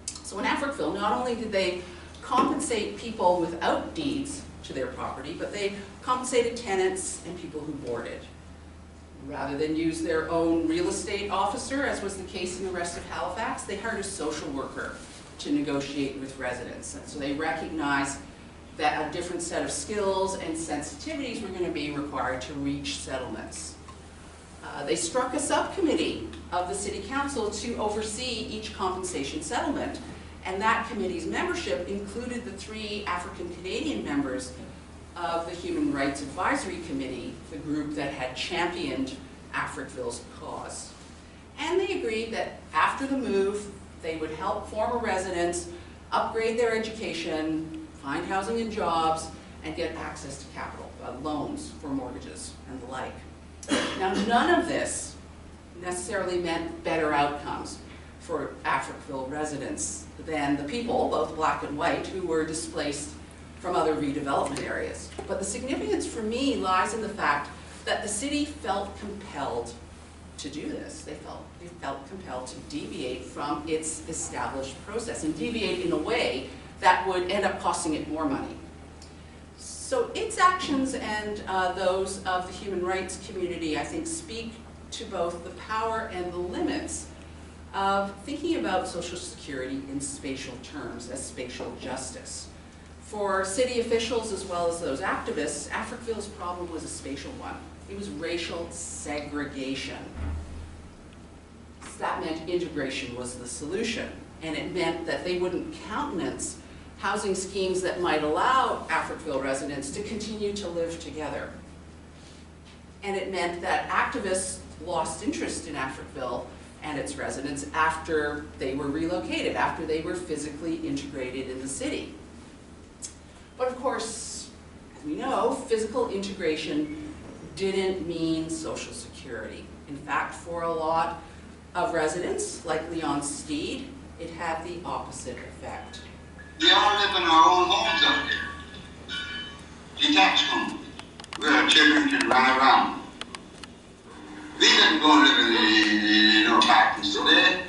[SPEAKER 2] So in Africville, not only did they compensate people without deeds to their property, but they compensated tenants and people who boarded. Rather than use their own real estate officer, as was the case in the rest of Halifax, they hired a social worker to negotiate with residents. And so they recognized that a different set of skills and sensitivities were going to be required to reach settlements. They struck a subcommittee of the City Council to oversee each compensation settlement, and that committee's membership included the 3 African Canadian members of the Human Rights Advisory Committee, the group that had championed Africville's cause. And they agreed that after the move, they would help former residents upgrade their education, find housing and jobs, and get access to capital, loans for mortgages and the like. Now, none of this necessarily meant better outcomes for Africville residents than the people, both black and white, who were displaced from other redevelopment areas. But the significance for me lies in the fact that the city felt compelled to do this. They felt compelled to deviate from its established process and deviate in a way that would end up costing it more money. So its actions and those of the human rights community, I think, speak to both the power and the limits of thinking about social security in spatial terms, as spatial justice. For city officials as well as those activists, Africville's problem was a spatial one. It was racial segregation. That meant integration was the solution, and it meant that they wouldn't countenance housing schemes that might allow Africville residents to continue to live together. And it meant that activists lost interest in Africville and its residents after they were relocated, after they were physically integrated in the city. But of course, as we know, physical integration didn't mean social security. In fact, for a lot of residents, like Leon Steed, it had the opposite effect.
[SPEAKER 5] We all live in our own homes out here. Detached homes, where our children can run around. We didn't go and live in apartments today.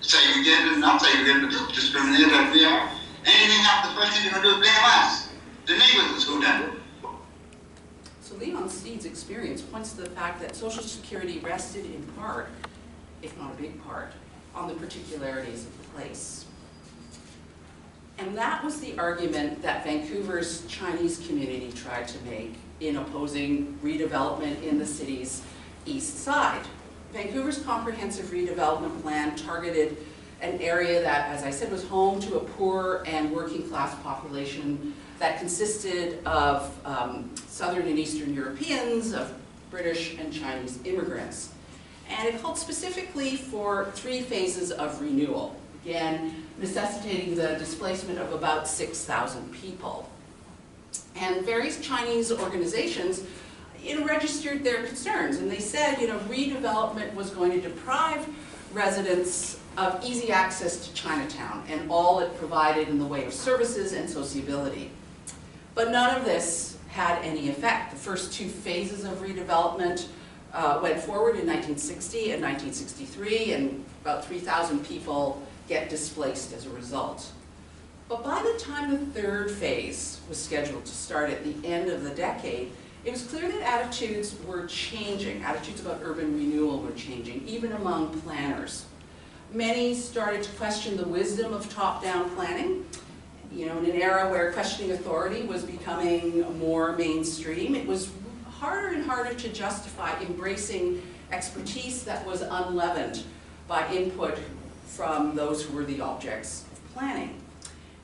[SPEAKER 5] Segregated, not segregated, but discriminated as we are. Anything after the first thing you're going to do is blame us. The neighbors who done it.
[SPEAKER 2] So Leon Steed's experience points to the fact that Social Security rested in part, if not a big part, on the particularities of the place. And that was the argument that Vancouver's Chinese community tried to make in opposing redevelopment in the city's east side. Vancouver's comprehensive redevelopment plan targeted an area that, as I said, was home to a poor and working class population that consisted of Southern and Eastern Europeans, of British and Chinese immigrants. And it called specifically for 3 phases of renewal, again, necessitating the displacement of about 6,000 people. And various Chinese organizations registered their concerns, and they said redevelopment was going to deprive residents of easy access to Chinatown and all it provided in the way of services and sociability. But none of this had any effect. The first 2 phases of redevelopment went forward in 1960 and 1963, and about 3,000 people get displaced as a result. But by the time the 3rd phase was scheduled to start at the end of the decade, it was clear that attitudes were changing. Attitudes about urban renewal were changing, even among planners. Many started to question the wisdom of top-down planning. You know, in an era where questioning authority was becoming more mainstream, it was harder and harder to justify embracing expertise that was unleavened by input from those who were the objects of planning.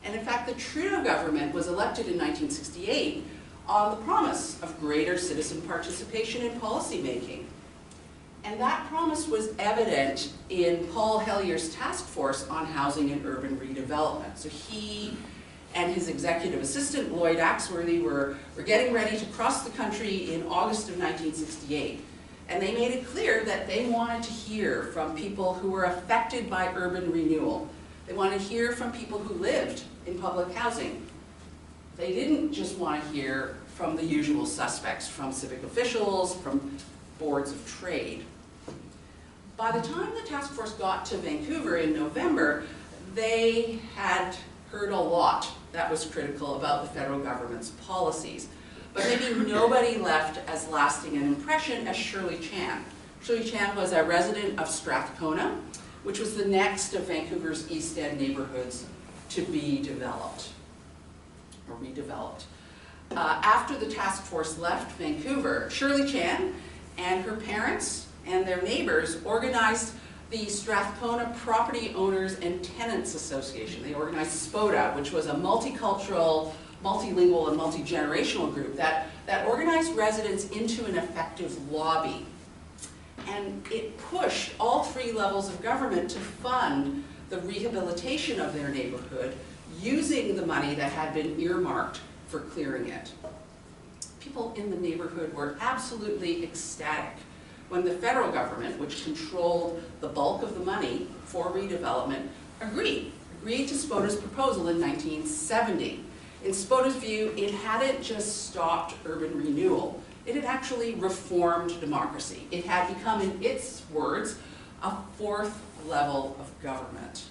[SPEAKER 2] And in fact, the Trudeau government was elected in 1968 on the promise of greater citizen participation in policymaking. And that promise was evident in Paul Hellier's task force on housing and urban redevelopment. So he and his executive assistant, Lloyd Axworthy, were getting ready to cross the country in August of 1968. And they made it clear that they wanted to hear from people who were affected by urban renewal. They wanted to hear from people who lived in public housing. They didn't just want to hear from the usual suspects, from civic officials, from boards of trade. By the time the task force got to Vancouver in November, they had heard a lot that was critical about the federal government's policies. But maybe nobody left as lasting an impression as Shirley Chan. Shirley Chan was a resident of Strathcona, which was the next of Vancouver's East End neighborhoods to be developed, or redeveloped. After the task force left Vancouver, Shirley Chan and her parents and their neighbors organized the Strathcona Property Owners and Tenants Association. They organized SPOTA, which was a multicultural, multilingual, and multi-generational group that organized residents into an effective lobby. And it pushed all three levels of government to fund the rehabilitation of their neighborhood using the money that had been earmarked for clearing it. People in the neighborhood were absolutely ecstatic when the federal government, which controlled the bulk of the money for redevelopment, agreed to SPOTA's proposal in 1970. In SPOTA's view, it hadn't just stopped urban renewal, it had actually reformed democracy. It had become, in its words, a fourth level of government.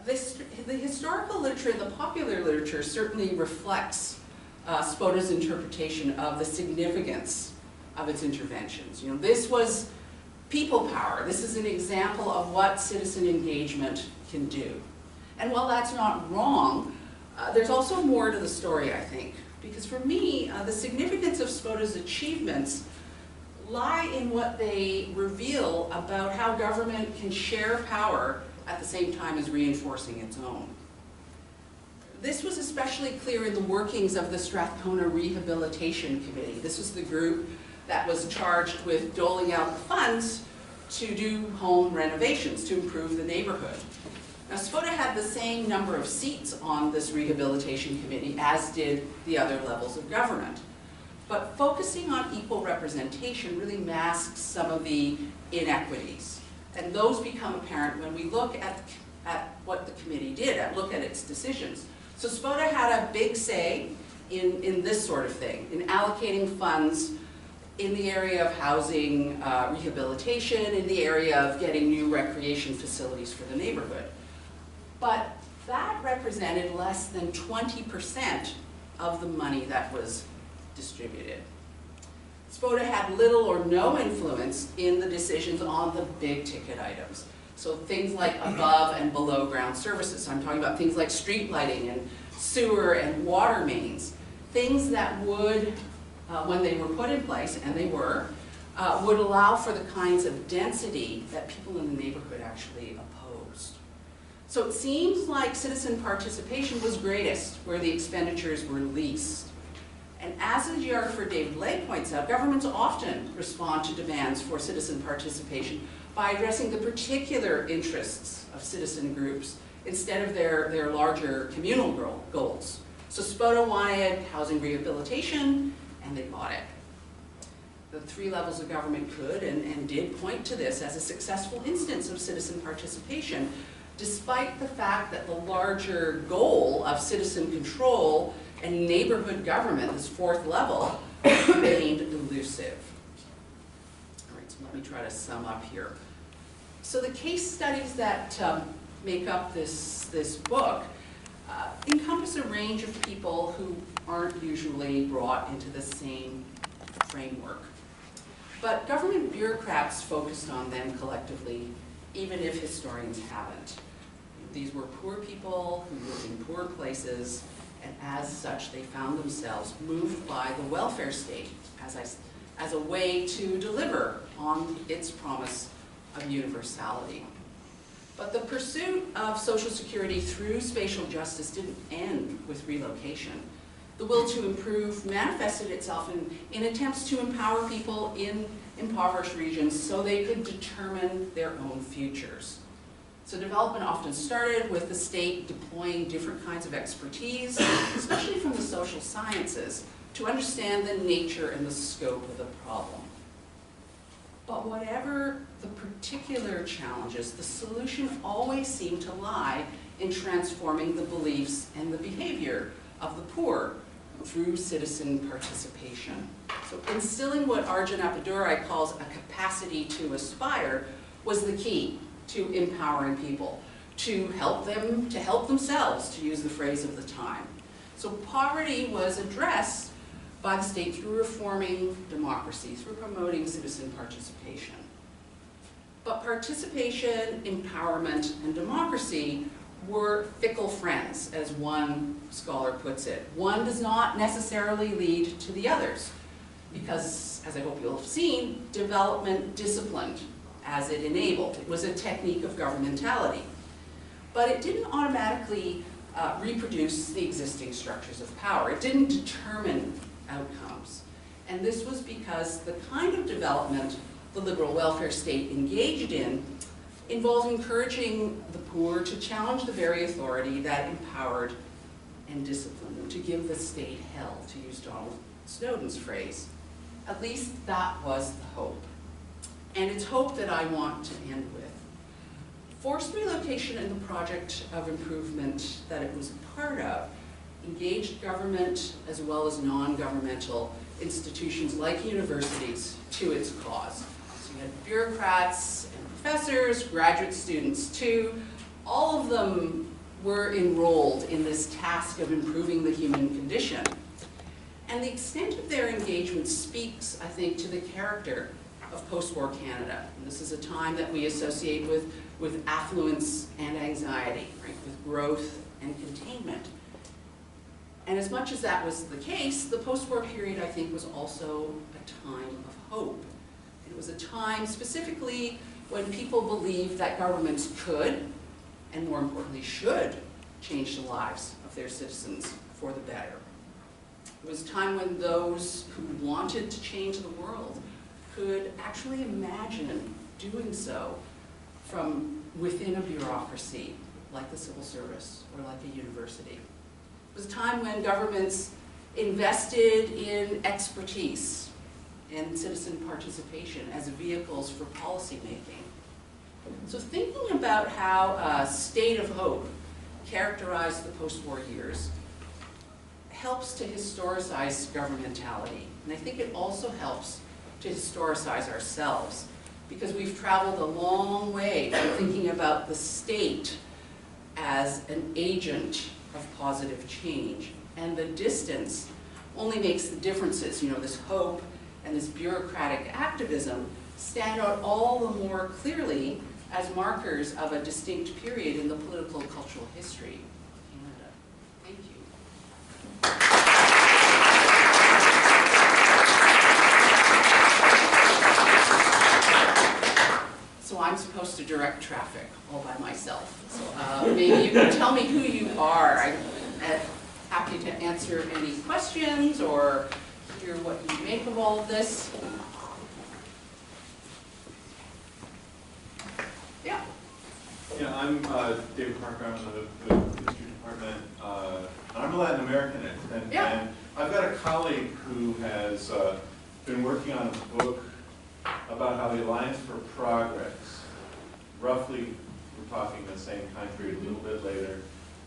[SPEAKER 2] The historical literature and the popular literature certainly reflects SPOTA's interpretation of the significance of its interventions. You know, this was people power. This is an example of what citizen engagement can do. And while that's not wrong, there's also more to the story, I think. Because for me, the significance of SPOTA's achievements lie in what they reveal about how government can share power at the same time as reinforcing its own. This was especially clear in the workings of the Strathcona Rehabilitation Committee. This was the group that was charged with doling out funds to do home renovations to improve the neighborhood. Now, SPOTA had the same number of seats on this rehabilitation committee as did the other levels of government. But focusing on equal representation really masks some of the inequities. And those become apparent when we look at what the committee did, look at its decisions. So SPOTA had a big say in this sort of thing, in allocating funds in the area of housing rehabilitation, in the area of getting new recreation facilities for the neighborhood. But that represented less than 20% of the money that was distributed. SPOTA had little or no influence in the decisions on the big ticket items. So things like above and below ground services. So I'm talking about things like street lighting and sewer and water mains. Things that would, when they were put in place, and they were, would allow for the kinds of density that people in the neighborhood actually opposed. So it seems like citizen participation was greatest where the expenditures were least. And as the geographer David Lay points out, governments often respond to demands for citizen participation by addressing the particular interests of citizen groups instead of their larger communal goals. So SPOTA wanted housing rehabilitation, and they bought it. The three levels of government could and did point to this as a successful instance of citizen participation, despite the fact that the larger goal of citizen control and neighborhood government, this fourth level, remained elusive. All right, so let me try to sum up here. So the case studies that make up this book encompass a range of people who aren't usually brought into the same framework. But government bureaucrats focused on them collectively, even if historians haven't. These were poor people who lived in poor places, and as such, they found themselves moved by the welfare state as a way to deliver on its promise of universality. But the pursuit of social security through spatial justice didn't end with relocation. The will to improve manifested itself in attempts to empower people in impoverished regions so they could determine their own futures. So development often started with the state deploying different kinds of expertise, especially from the social sciences, to understand the nature and the scope of the problem. But whatever the particular challenges, the solution always seemed to lie in transforming the beliefs and the behavior of the poor through citizen participation. So instilling what Arjun Appadurai calls a capacity to aspire was the key to empowering people, to help themselves, to use the phrase of the time. So poverty was addressed by the state through reforming democracy, through promoting citizen participation. But participation, empowerment, and democracy were fickle friends, as one scholar puts it. One does not necessarily lead to the others, because, as I hope you'll have seen, development disciplined as it enabled. It was a technique of governmentality. But it didn't automatically reproduce the existing structures of power. It didn't determine outcomes. And this was because the kind of development the liberal welfare state engaged in involved encouraging the poor to challenge the very authority that empowered and disciplined them, to give the state hell, to use Donald Snowden's phrase. At least that was the hope. And it's hope that I want to end with. Forced relocation and the project of improvement that it was a part of engaged government as well as non-governmental institutions like universities to its cause. So you had bureaucrats and professors, graduate students too. All of them were enrolled in this task of improving the human condition. And the extent of their engagement speaks, I think, to the character of post-war Canada. And this is a time that we associate with affluence and anxiety, right? With growth and containment. And as much as that was the case, the post-war period, I think, was also a time of hope. It was a time specifically when people believed that governments could, and more importantly should, change the lives of their citizens for the better. It was a time when those who wanted to change the world could actually imagine doing so from within a bureaucracy like the civil service or like a university. It was a time when governments invested in expertise and citizen participation as vehicles for policy making. So thinking about how a state of hope characterized the post-war years helps to historicize governmentality. And I think it also helps to historicize ourselves, because we've traveled a long way from thinking about the state as an agent of positive change. And the distance only makes the differences, this hope and this bureaucratic activism stand out all the more clearly as markers of a distinct period in the political cultural history of Canada. Thank you. So I'm supposed to direct traffic all by myself. So maybe you can tell me who you are. I'm happy to answer any questions or hear what you make of all of this. Yeah.
[SPEAKER 6] Yeah, I'm David Parker. I'm in the history department. I'm a Latin Americanist, and I've got a colleague who has been working on a book about how the Alliance for Progress, roughly we're talking the same time period, a little bit later,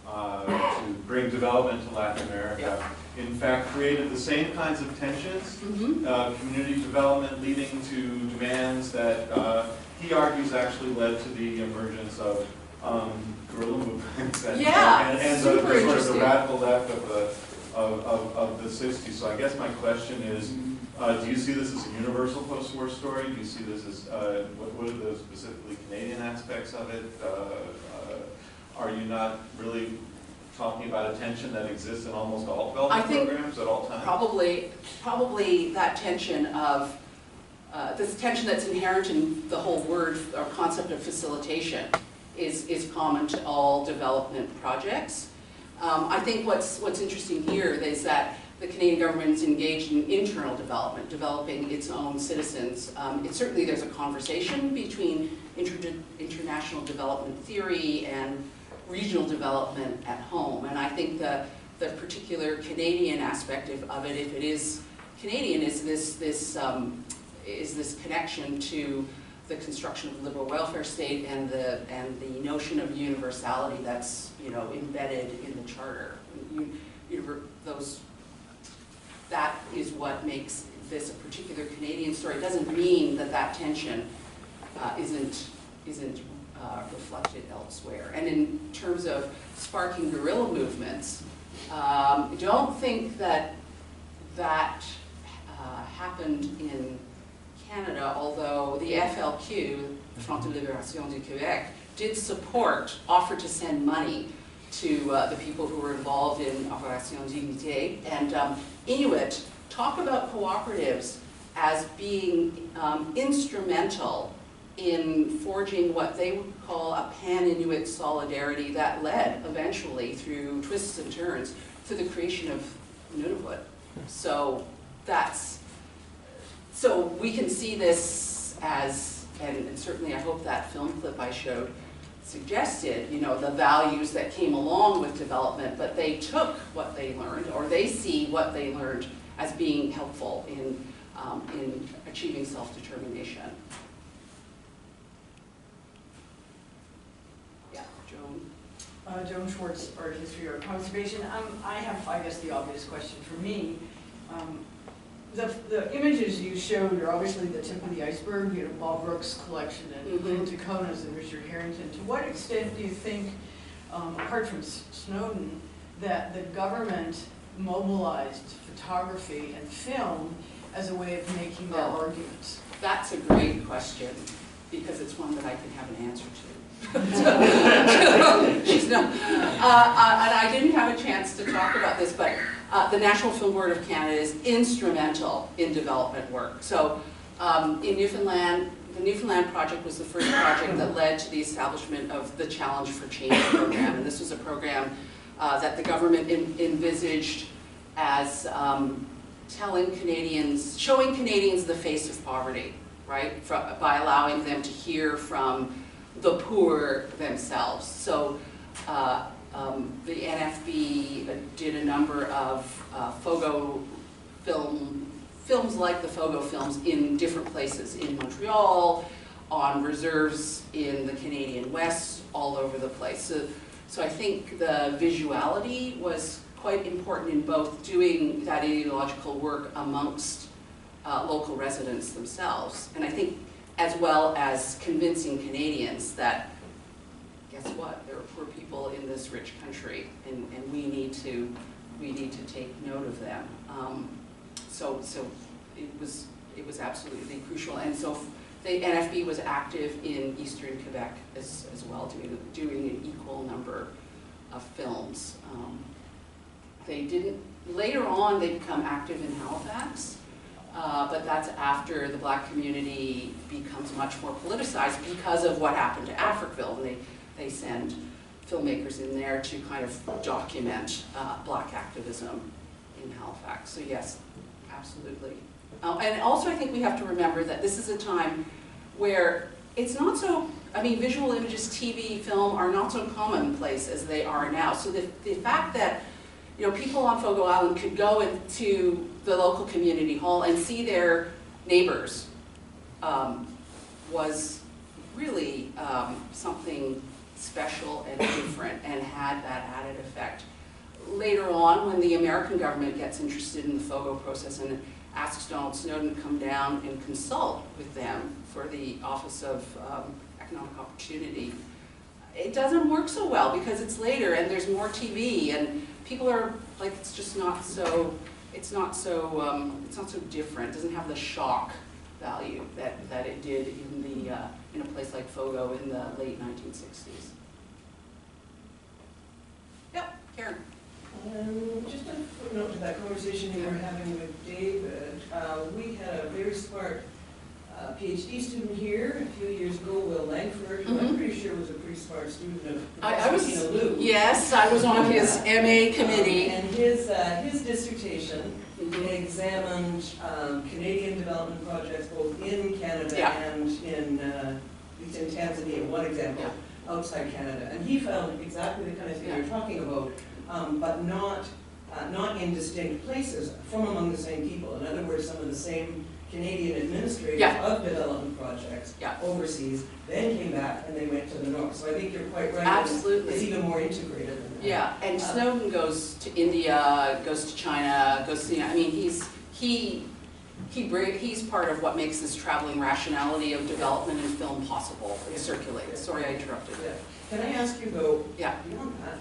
[SPEAKER 6] to bring development to Latin America, in fact created the same kinds of tensions, community development leading to demands that he argues actually led to the emergence of guerrilla movements and,
[SPEAKER 2] Yeah,
[SPEAKER 6] and
[SPEAKER 2] super
[SPEAKER 6] the sort of the
[SPEAKER 2] interesting.
[SPEAKER 6] radical left of the 60s. So I guess my question is, do you see this as a universal post-war story? Do you see this as, what are the specifically Canadian aspects of it? Are you not really talking about a tension that exists in almost all development programs at all times?
[SPEAKER 2] Probably that tension of, this tension that's inherent in the whole word or concept of facilitation is common to all development projects. I think what's interesting here is that the Canadian government is engaged in internal development, developing its own citizens. Certainly there's a conversation between international development theory and regional development at home. And I think the particular Canadian aspect of it, if it is Canadian, is this connection to the construction of the liberal welfare state and the notion of universality that's embedded in the charter. That is what makes this a particular Canadian story. It doesn't mean that tension isn't reflected elsewhere. And in terms of sparking guerrilla movements, I don't think that happened in Canada, although the FLQ, the Front de Libération du Québec, did offer to send money to the people who were involved in Opération Dignité. And Inuit talk about cooperatives as being instrumental in forging what they would call a pan-Inuit solidarity that led eventually, through twists and turns, to the creation of Nunavut. So we can see this as, and certainly I hope that film clip I showed suggested, the values that came along with development, but they took what they learned, or they see what they learned as being helpful in achieving self-determination. Yeah, Joan.
[SPEAKER 7] Joan Schwartz, Art History, Art Conservation. I have, I guess, the obvious question for me. The images you showed are obviously the tip of the iceberg, Bob Brooks' collection and Tacona's and Richard Harrington. To what extent do you think, apart from Snowden, that the government mobilized photography and film as a way of making their arguments?
[SPEAKER 2] That's a great question, because it's one that I can have an answer to. And I didn't have a chance to talk about this, but the National Film Board of Canada is instrumental in development work. So in Newfoundland, the Newfoundland project was the first project that led to the establishment of the Challenge for Change program. And this was a program that the government envisaged as showing Canadians the face of poverty, right? By allowing them to hear from the poor themselves. So the NFB did a number of Fogo films like the Fogo Films in different places, in Montreal, on reserves in the Canadian West, all over the place. So I think the visuality was quite important in both doing that ideological work amongst local residents themselves, and I think as well as convincing Canadians that, guess what, there are poor people in this rich country, and we need to take note of them. So it was absolutely crucial, and so the NFB was active in Eastern Quebec as well, doing an equal number of films. Later on they become active in Halifax, but that's after the Black community becomes much more politicized because of what happened to Africville, and they send filmmakers in there to kind of document Black activism in Halifax. So yes, absolutely. And also I think we have to remember that this is a time where it's not so, visual images, TV, film are not so commonplace as they are now. So the fact that people on Fogo Island could go into the local community hall and see their neighbors was really something special and different, and had that added effect. Later on, when the American government gets interested in the Fogo process and asks Donald Snowden to come down and consult with them for the Office of Economic Opportunity, it doesn't work so well because it's later and there's more TV and people are like, it's just not so, it's not so different. It doesn't have the shock value that it did in a place like Fogo in the late 1960s. Yep, Karen.
[SPEAKER 8] Just a footnote to that conversation you were having with David. We had a very smart PhD student here a few years ago, Will Langford, who I'm pretty sure was a pretty smart student of
[SPEAKER 2] I was,
[SPEAKER 8] Lou.
[SPEAKER 2] yes, I was on his MA committee.
[SPEAKER 8] And his dissertation examined Canadian development projects both in Canada and in, at least in Tanzania, one example, outside Canada. And he found exactly the kind of thing you're talking about, but not in distinct places, from among the same people. In other words, some of the same Canadian administrators of development projects overseas then came back and they went to the north. So I think you're quite right.
[SPEAKER 2] Absolutely.
[SPEAKER 8] It's even more integrated than that.
[SPEAKER 2] Yeah, and Snowden goes to India, goes to China, goes to, I mean, he's part of what makes this traveling rationality of development and film possible. It circulates. Sorry I interrupted.
[SPEAKER 8] Can I ask you though, beyond that,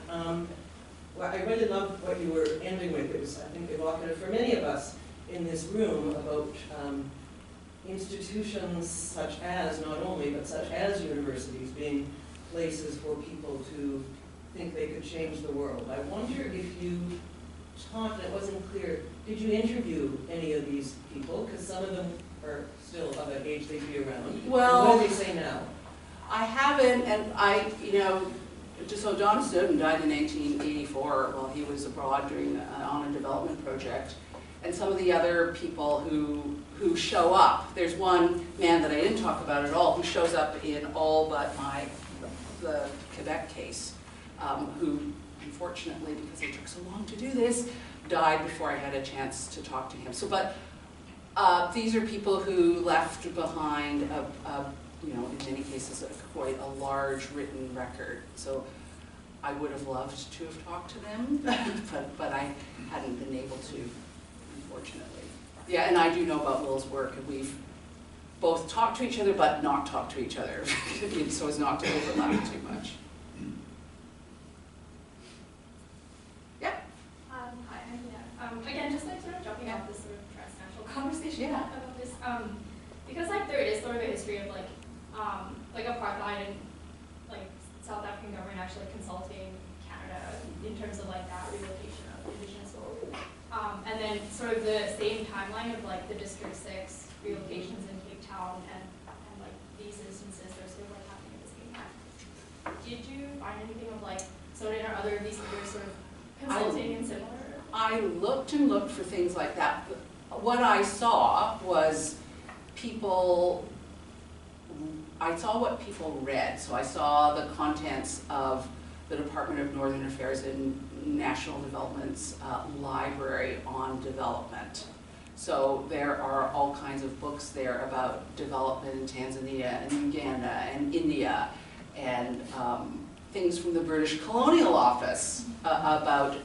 [SPEAKER 8] well, I really loved what you were ending with. It was, I think, evocative for many of us in this room about institutions such as, not only, but such as universities being places for people to think they could change the world. I wonder if you talked, and it wasn't clear, did you interview any of these people? Because some of them are still of an age they'd be around.
[SPEAKER 2] Well,
[SPEAKER 8] what do they say now?
[SPEAKER 2] I haven't, and you know, so John Snowden died in 1984 while he was abroad on a development project. And some of the other people who show up, there's one man that I didn't talk about at all, who shows up in all but the Quebec case, who unfortunately, because it took so long to do this, died before I had a chance to talk to him. So, but these are people who left behind you know, in many cases, quite a large written record. So I would have loved to have talked to them, but I hadn't been able to, unfortunately. Yeah, and I do know about Will's work, and we've both talked to each other, but not talked to each other, so as not to overlap too much. Yeah?
[SPEAKER 9] Hi, I'm Hannah. Again, just like sort of jumping off this sort of transnational conversation about this, because like there is sort of a history of like apartheid and like South African government actually consulting Canada in terms of like that relocation of Indigenous folk. And then sort of the same timeline of like the District 6 relocations in Cape Town and like these instances are sort of like happening at the same time. Did you find anything of like Snowden or other of these leaders sort of consulting and similar?
[SPEAKER 2] I looked and looked for things like that. What I saw was I saw what people read. So I saw the contents of the Department of Northern Affairs and National Development's library on development. So there are all kinds of books there about development in Tanzania and Uganda and India, and things from the British Colonial Office about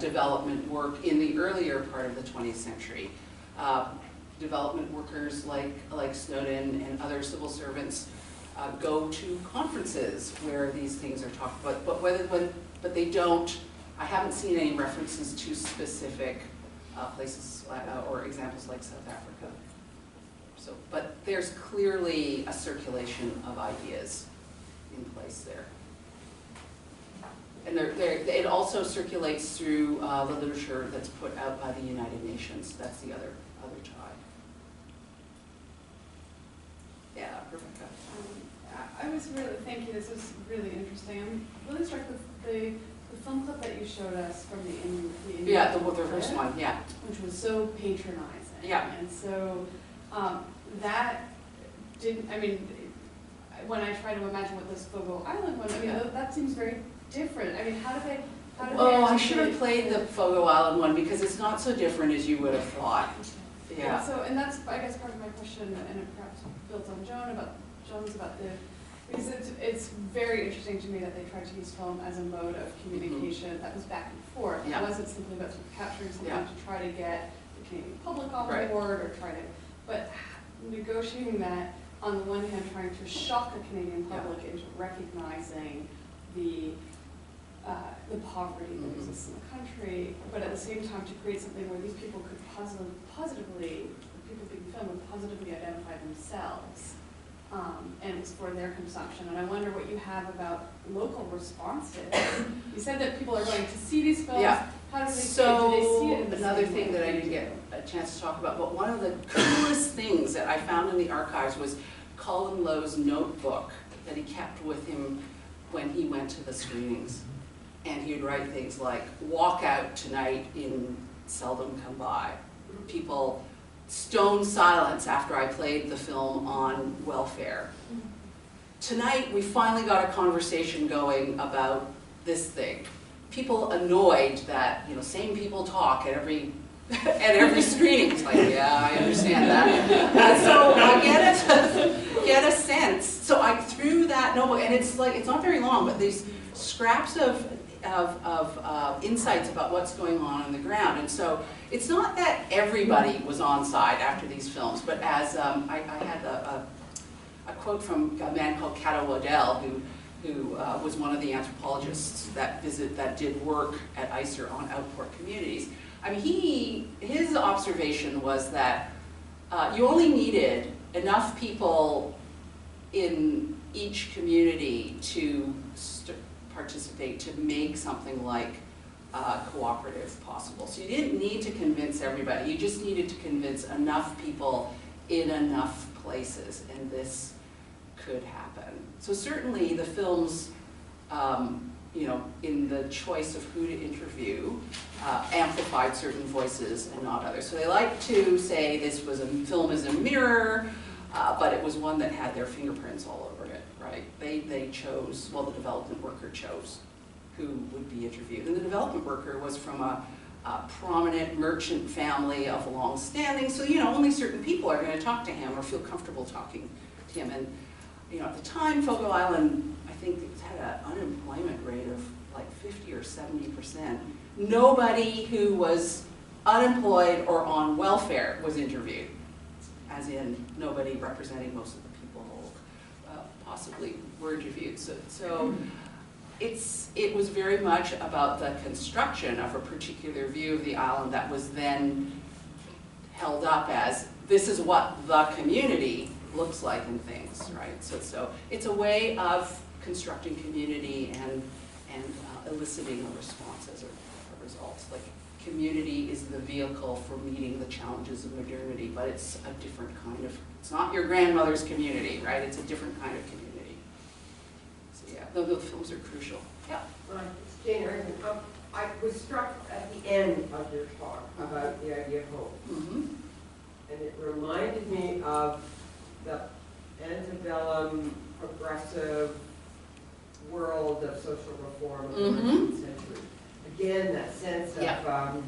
[SPEAKER 2] development work in the earlier part of the 20th century. Development workers like Snowden and other civil servants go to conferences where these things are talked about, but they don't. I haven't seen any references to specific places or examples like South Africa. So, but there's clearly a circulation of ideas in place there. And it also circulates through the literature that's put out by the United Nations. That's the other tie. Yeah, Rebecca.
[SPEAKER 10] I was really, thank you, this was really interesting. I'm really struck with the film clip that you showed us from the Indian.
[SPEAKER 2] Yeah, the first one, yeah.
[SPEAKER 10] Which was so patronizing.
[SPEAKER 2] Yeah.
[SPEAKER 10] And so that didn't, I mean, when I try to imagine what this Fogo Island was, I mean, that seems very different. I mean, how did they
[SPEAKER 2] I should have played the Fogo Island one because it's not so different as you would have thought. Yeah.
[SPEAKER 10] And that's, I guess, part of my question, and it perhaps builds on John's about because it's very interesting to me that they tried to use film as a mode of communication that was back and forth.
[SPEAKER 2] Yeah.
[SPEAKER 10] It wasn't simply about sort of capturing something to try to get the Canadian public on board or but negotiating that, on the one hand, trying to shock the Canadian public into recognizing the poverty that exists in the country, but at the same time to create something where these people could positively, the people being filmed would positively identify themselves, and it's for their consumption. And I wonder what you have about local responses. You said that people are going to see these films.
[SPEAKER 2] Yeah.
[SPEAKER 10] How do they see it? Do they see it in the
[SPEAKER 2] Another
[SPEAKER 10] same
[SPEAKER 2] thing
[SPEAKER 10] way?
[SPEAKER 2] that I didn't get a chance to talk about, but one of the coolest things that I found in the archives was Colin Lowe's notebook that he kept with him when he went to the screenings. And he would write things like, walk out tonight in Seldom Come By. People, stone silence after I played the film on welfare. Tonight, we finally got a conversation going about this thing. People annoyed that, you know, same people talk at every screening. It's like, yeah, I understand that. So I get a sense. So I threw that notebook, and it's like, it's not very long, but these scraps of insights about what's going on the ground. And so it's not that everybody was on side after these films, but as I had a quote from a man called Cato Waddell, who was one of the anthropologists that did work at ICER on outport communities. I mean, his observation was that you only needed enough people in each community to participate to make something like cooperative possible. So you didn't need to convince everybody, you just needed to convince enough people in enough places, and this could happen. So certainly the films, you know, in the choice of who to interview, amplified certain voices and not others. So they like to say this was a film as a mirror, but it was one that had their fingerprints all over it, right? They chose, well, the development worker chose who would be interviewed. And the development worker was from a prominent merchant family of long standing, so, you know, only certain people are going to talk to him or feel comfortable talking to him. And, you know, at the time, Fogo Island, I think it had an unemployment rate of like 50 or 70%. Nobody who was unemployed or on welfare was interviewed, as in nobody representing most of the people possibly were interviewed. So it was very much about the construction of a particular view of the island that was then held up as, this is what the community looks like in things, right? So it's a way of constructing community and eliciting a response as a result. Like, community is the vehicle for meeting the challenges of modernity, but it's a different kind of, it's not your grandmother's community, right? It's a different kind of community. So yeah, those films are crucial. Yeah.
[SPEAKER 11] It's Jane Harrington. I was struck at the end of your talk about the idea of hope.
[SPEAKER 2] Mm-hmm.
[SPEAKER 11] And it reminded me of the antebellum progressive world of social reform of the 19th century. Again, that sense of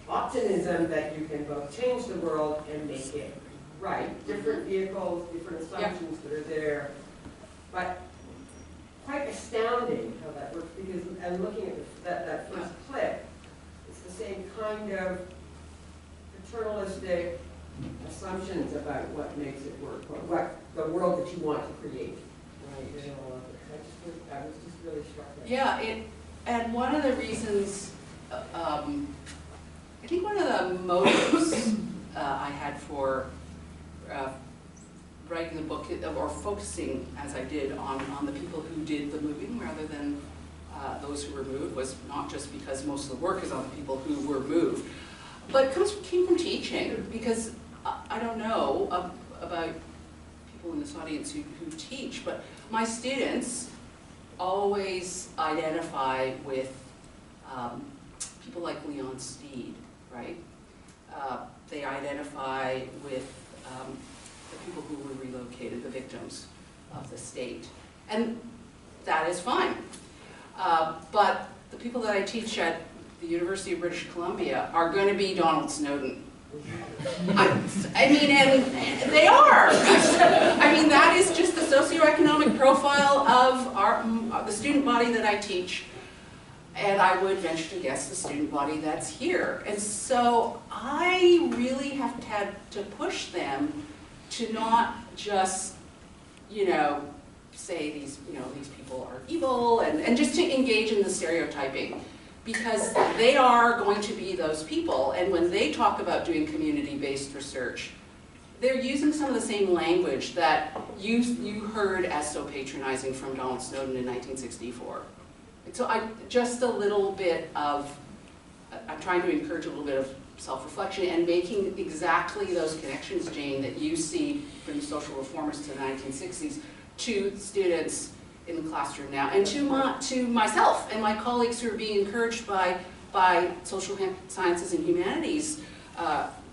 [SPEAKER 11] optimism that you can both change the world and make it right. Different vehicles, different assumptions that are there. But quite astounding how that works, because I'm looking at that first clip, it's the same kind of paternalistic assumptions about what makes it work, or what the world that you want to create. Right. You know, I was just really struck by that.
[SPEAKER 2] Yeah, and one of the reasons, I think one of the motives I had for writing the book, or focusing, as I did, on the people who did the moving rather than those who were moved, was not just because most of the work is on the people who were moved, but it came from teaching, because I don't know about people in this audience who teach, but my students always identify with people like Leon Steed, right? They identify with the people who were relocated, the victims of the state. And that is fine. But the people that I teach at the University of British Columbia are going to be Donald Snowden. I mean, and they are. I mean, that is just the socioeconomic profile of the student body that I teach. And I would venture to guess the student body that's here. And so I really have had to push them to not just, you know, say these people are evil, and just to engage in the stereotyping, because they are going to be those people, and when they talk about doing community-based research, they're using some of the same language that you heard as so patronizing from Donald Snowden in 1964. And so just a little bit of, I'm trying to encourage a little bit of self-reflection and making exactly those connections, Jane, that you see from social reformers to the 1960s to students in the classroom now, and to myself and my colleagues who are being encouraged by Social Sciences and Humanities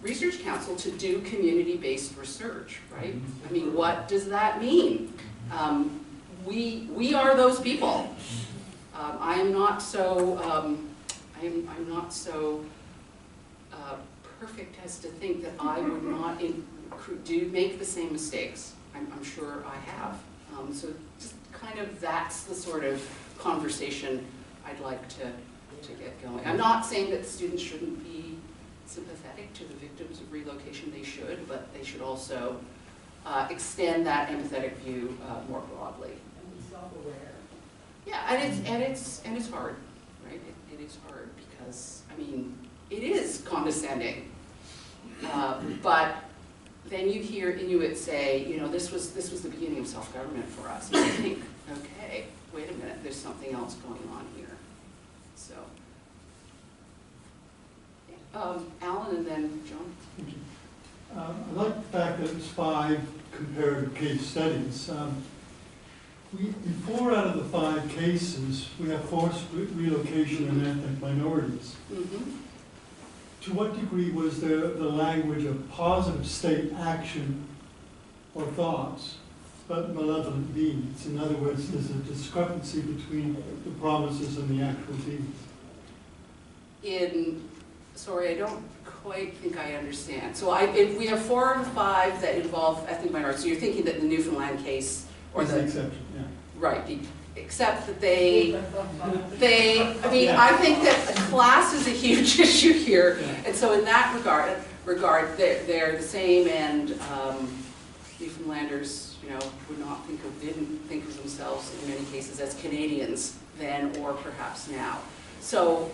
[SPEAKER 2] Research Council to do community-based research, right? I mean, what does that mean? We are those people. I am not so I'm not so perfect as to think that I would not make the same mistakes. I'm sure I have. So just kind of that's the sort of conversation I'd like to get going. I'm not saying that students shouldn't be sympathetic to the victims of relocation. They should, but they should also extend that empathetic view more broadly.
[SPEAKER 8] And be self-aware.
[SPEAKER 2] Yeah, and it's hard, right? It is hard because, I mean, it is condescending, but then you hear Inuit say, you know, this was the beginning of self-government for us. And you think, okay, wait a minute, there's something else going on here. So, Alan and then John.
[SPEAKER 12] Thank you. I like the fact that it's 5 comparative case studies. In 4 out of the 5 cases, we have forced relocation and ethnic minorities.
[SPEAKER 2] Mm-hmm.
[SPEAKER 12] To what degree was there the language of positive state action or thoughts, but malevolent deeds? In other words, there's a discrepancy between the promises and the actual deeds.
[SPEAKER 2] Sorry, I don't quite think I understand. So we have 4 of 5 that involve ethnic minorities. So you're thinking that the Newfoundland case, or
[SPEAKER 12] the exception, yeah.
[SPEAKER 2] Right, except that I mean, I think that class is a huge issue here. Yeah. And so in that regard, they're the same, and Newfoundlanders, you know, didn't think of themselves in many cases as Canadians then or perhaps now. So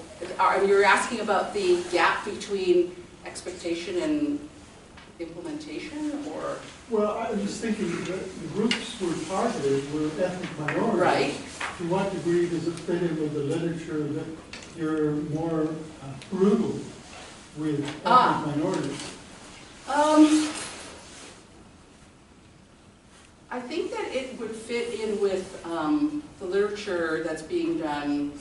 [SPEAKER 2] you're asking about the gap between expectation and implementation, or?
[SPEAKER 12] Well, I was thinking that the groups were targeted were ethnic minorities.
[SPEAKER 2] Right.
[SPEAKER 12] To what degree does it fit in with the literature that you're more brutal with ethnic minorities?
[SPEAKER 2] I think that it would fit in with the literature that's being done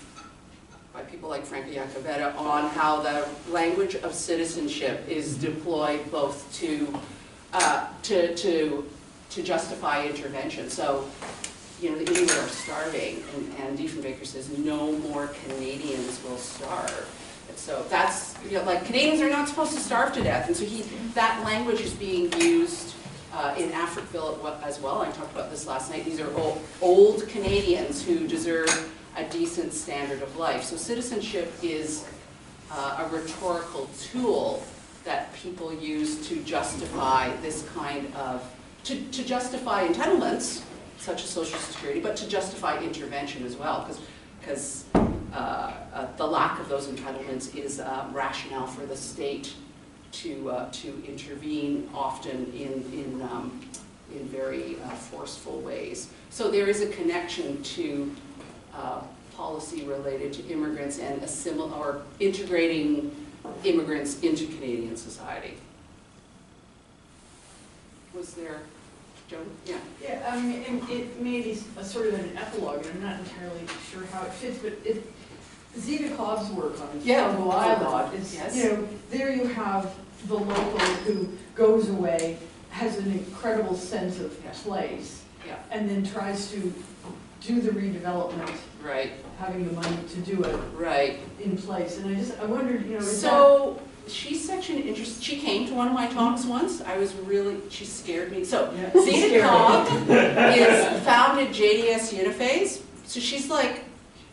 [SPEAKER 2] by people like Francois Pierre on how the language of citizenship is deployed both to justify intervention. So, you know, the Inuit are starving, and Diefenbaker says no more Canadians will starve. And so that's, you know, like Canadians are not supposed to starve to death. And so that language is being used in Africville as well. I talked about this last night. These are old Canadians who deserve a decent standard of life. So citizenship is a rhetorical tool that people use to justify this kind of, to justify entitlements, such as Social Security, but to justify intervention as well, because the lack of those entitlements is rationale for the state to intervene, often in very forceful ways. So there is a connection to policy related to immigrants and or integrating immigrants into Canadian society. Was there, Joan? Yeah.
[SPEAKER 7] Yeah, I mean, it may be a sort of an epilogue, and I'm not entirely sure how it fits, but Zita Cobb's work on Fogo Island is,
[SPEAKER 2] yes.
[SPEAKER 7] You know, there you have the local who goes away, has an incredible sense of place, and then tries to do the redevelopment,
[SPEAKER 2] right,
[SPEAKER 7] having the money to do it,
[SPEAKER 2] right,
[SPEAKER 7] in place. And I wondered, you know,
[SPEAKER 2] so she's such an interest. She came to one of my talks once. She scared me. So Zita Cobb founded JDS Uniphase. So she's like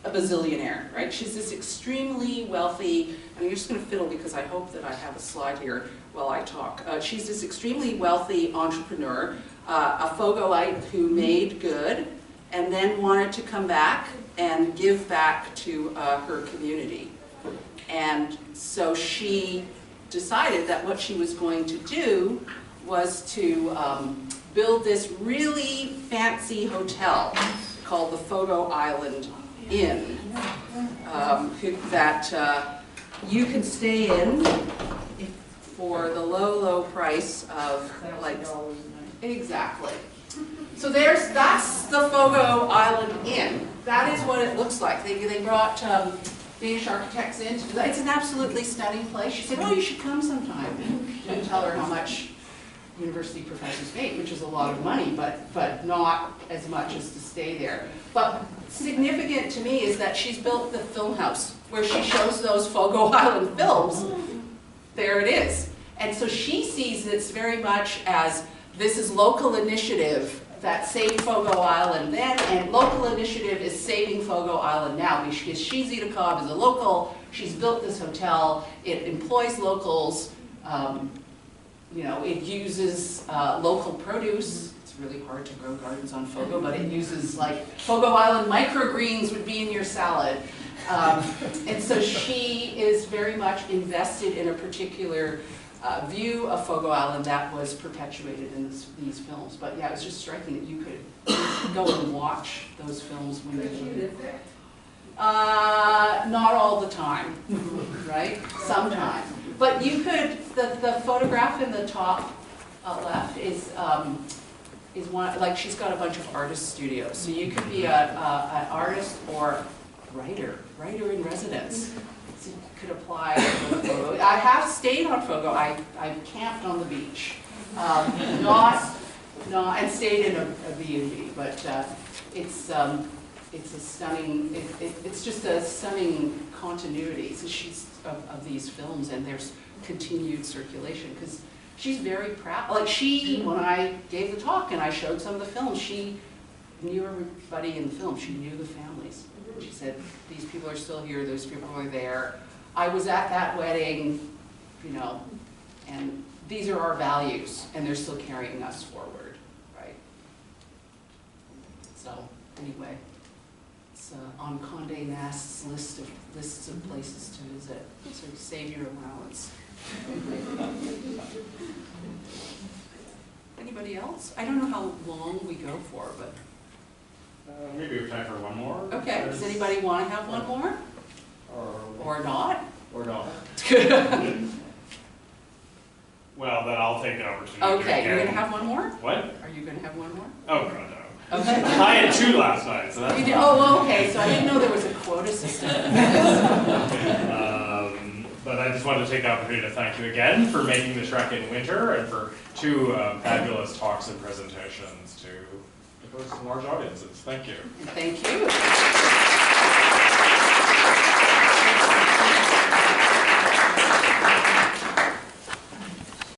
[SPEAKER 2] a bazillionaire, right? She's this extremely wealthy, and I'm just going to fiddle because I hope that I have a slide here while I talk. She's this extremely wealthy entrepreneur, a Fogoite who made good, and then wanted to come back and give back to her community. And so she decided that what she was going to do was to build this really fancy hotel called the Fogo Island Inn that you can stay in for the low, low price of like, exactly. So that's the Fogo Island Inn. That is what it looks like. They brought Danish architects in to do that. It's an absolutely stunning place. She said, oh, you should come sometime. Didn't tell her how much university professors make, which is a lot of money, but not as much as to stay there. But significant to me is that she's built the film house where she shows those Fogo Island films. There it is. And so she sees this very much as this is local initiative that saved Fogo Island then, and local initiative is saving Fogo Island now, because she, Zita Cobb, is a local. She's built this hotel. It employs locals. You know, it uses local produce. It's really hard to grow gardens on Fogo, but it uses like Fogo Island microgreens would be in your salad. And so she is very much invested in a particular view of Fogo Island that was perpetuated in these films. But yeah, it was just striking that you could go and watch those films when you can. Not all the time, right? Sometimes. But you could, the photograph in the top left is one, like she's got a bunch of artist studios. So you could be an artist or writer in residence. So you could apply for Fogo. I have stayed on Fogo. I camped on the beach. And stayed in a B&B, but it's a stunning, it's just a stunning continuity. So she's of these films, and there's continued circulation because she's very proud. Like when I gave the talk and I showed some of the films, she knew everybody in the film. She knew the families. She said, these people are still here, those people are there. I was at that wedding, you know, and these are our values, and they're still carrying us forward, right? So, anyway, it's on Condé Nast's lists of places to visit, so save your allowance. Anybody else? I don't know how long we go for, but...
[SPEAKER 1] maybe we have time for one more.
[SPEAKER 2] Okay, does anybody want to have one more? Or not?
[SPEAKER 1] Or not. Well, then I'll take the opportunity.
[SPEAKER 2] Okay, you're going to have one more?
[SPEAKER 1] What?
[SPEAKER 2] Are you going to have one more?
[SPEAKER 1] Oh, God, no.
[SPEAKER 2] Okay.
[SPEAKER 1] I had 2 last night, so that's...
[SPEAKER 2] Oh, okay, so I didn't know there was a quota system.
[SPEAKER 1] But I just wanted to take the opportunity to thank you again for making the trek in winter and for 2 fabulous talks and presentations to host large audiences. Thank you.
[SPEAKER 2] Thank you.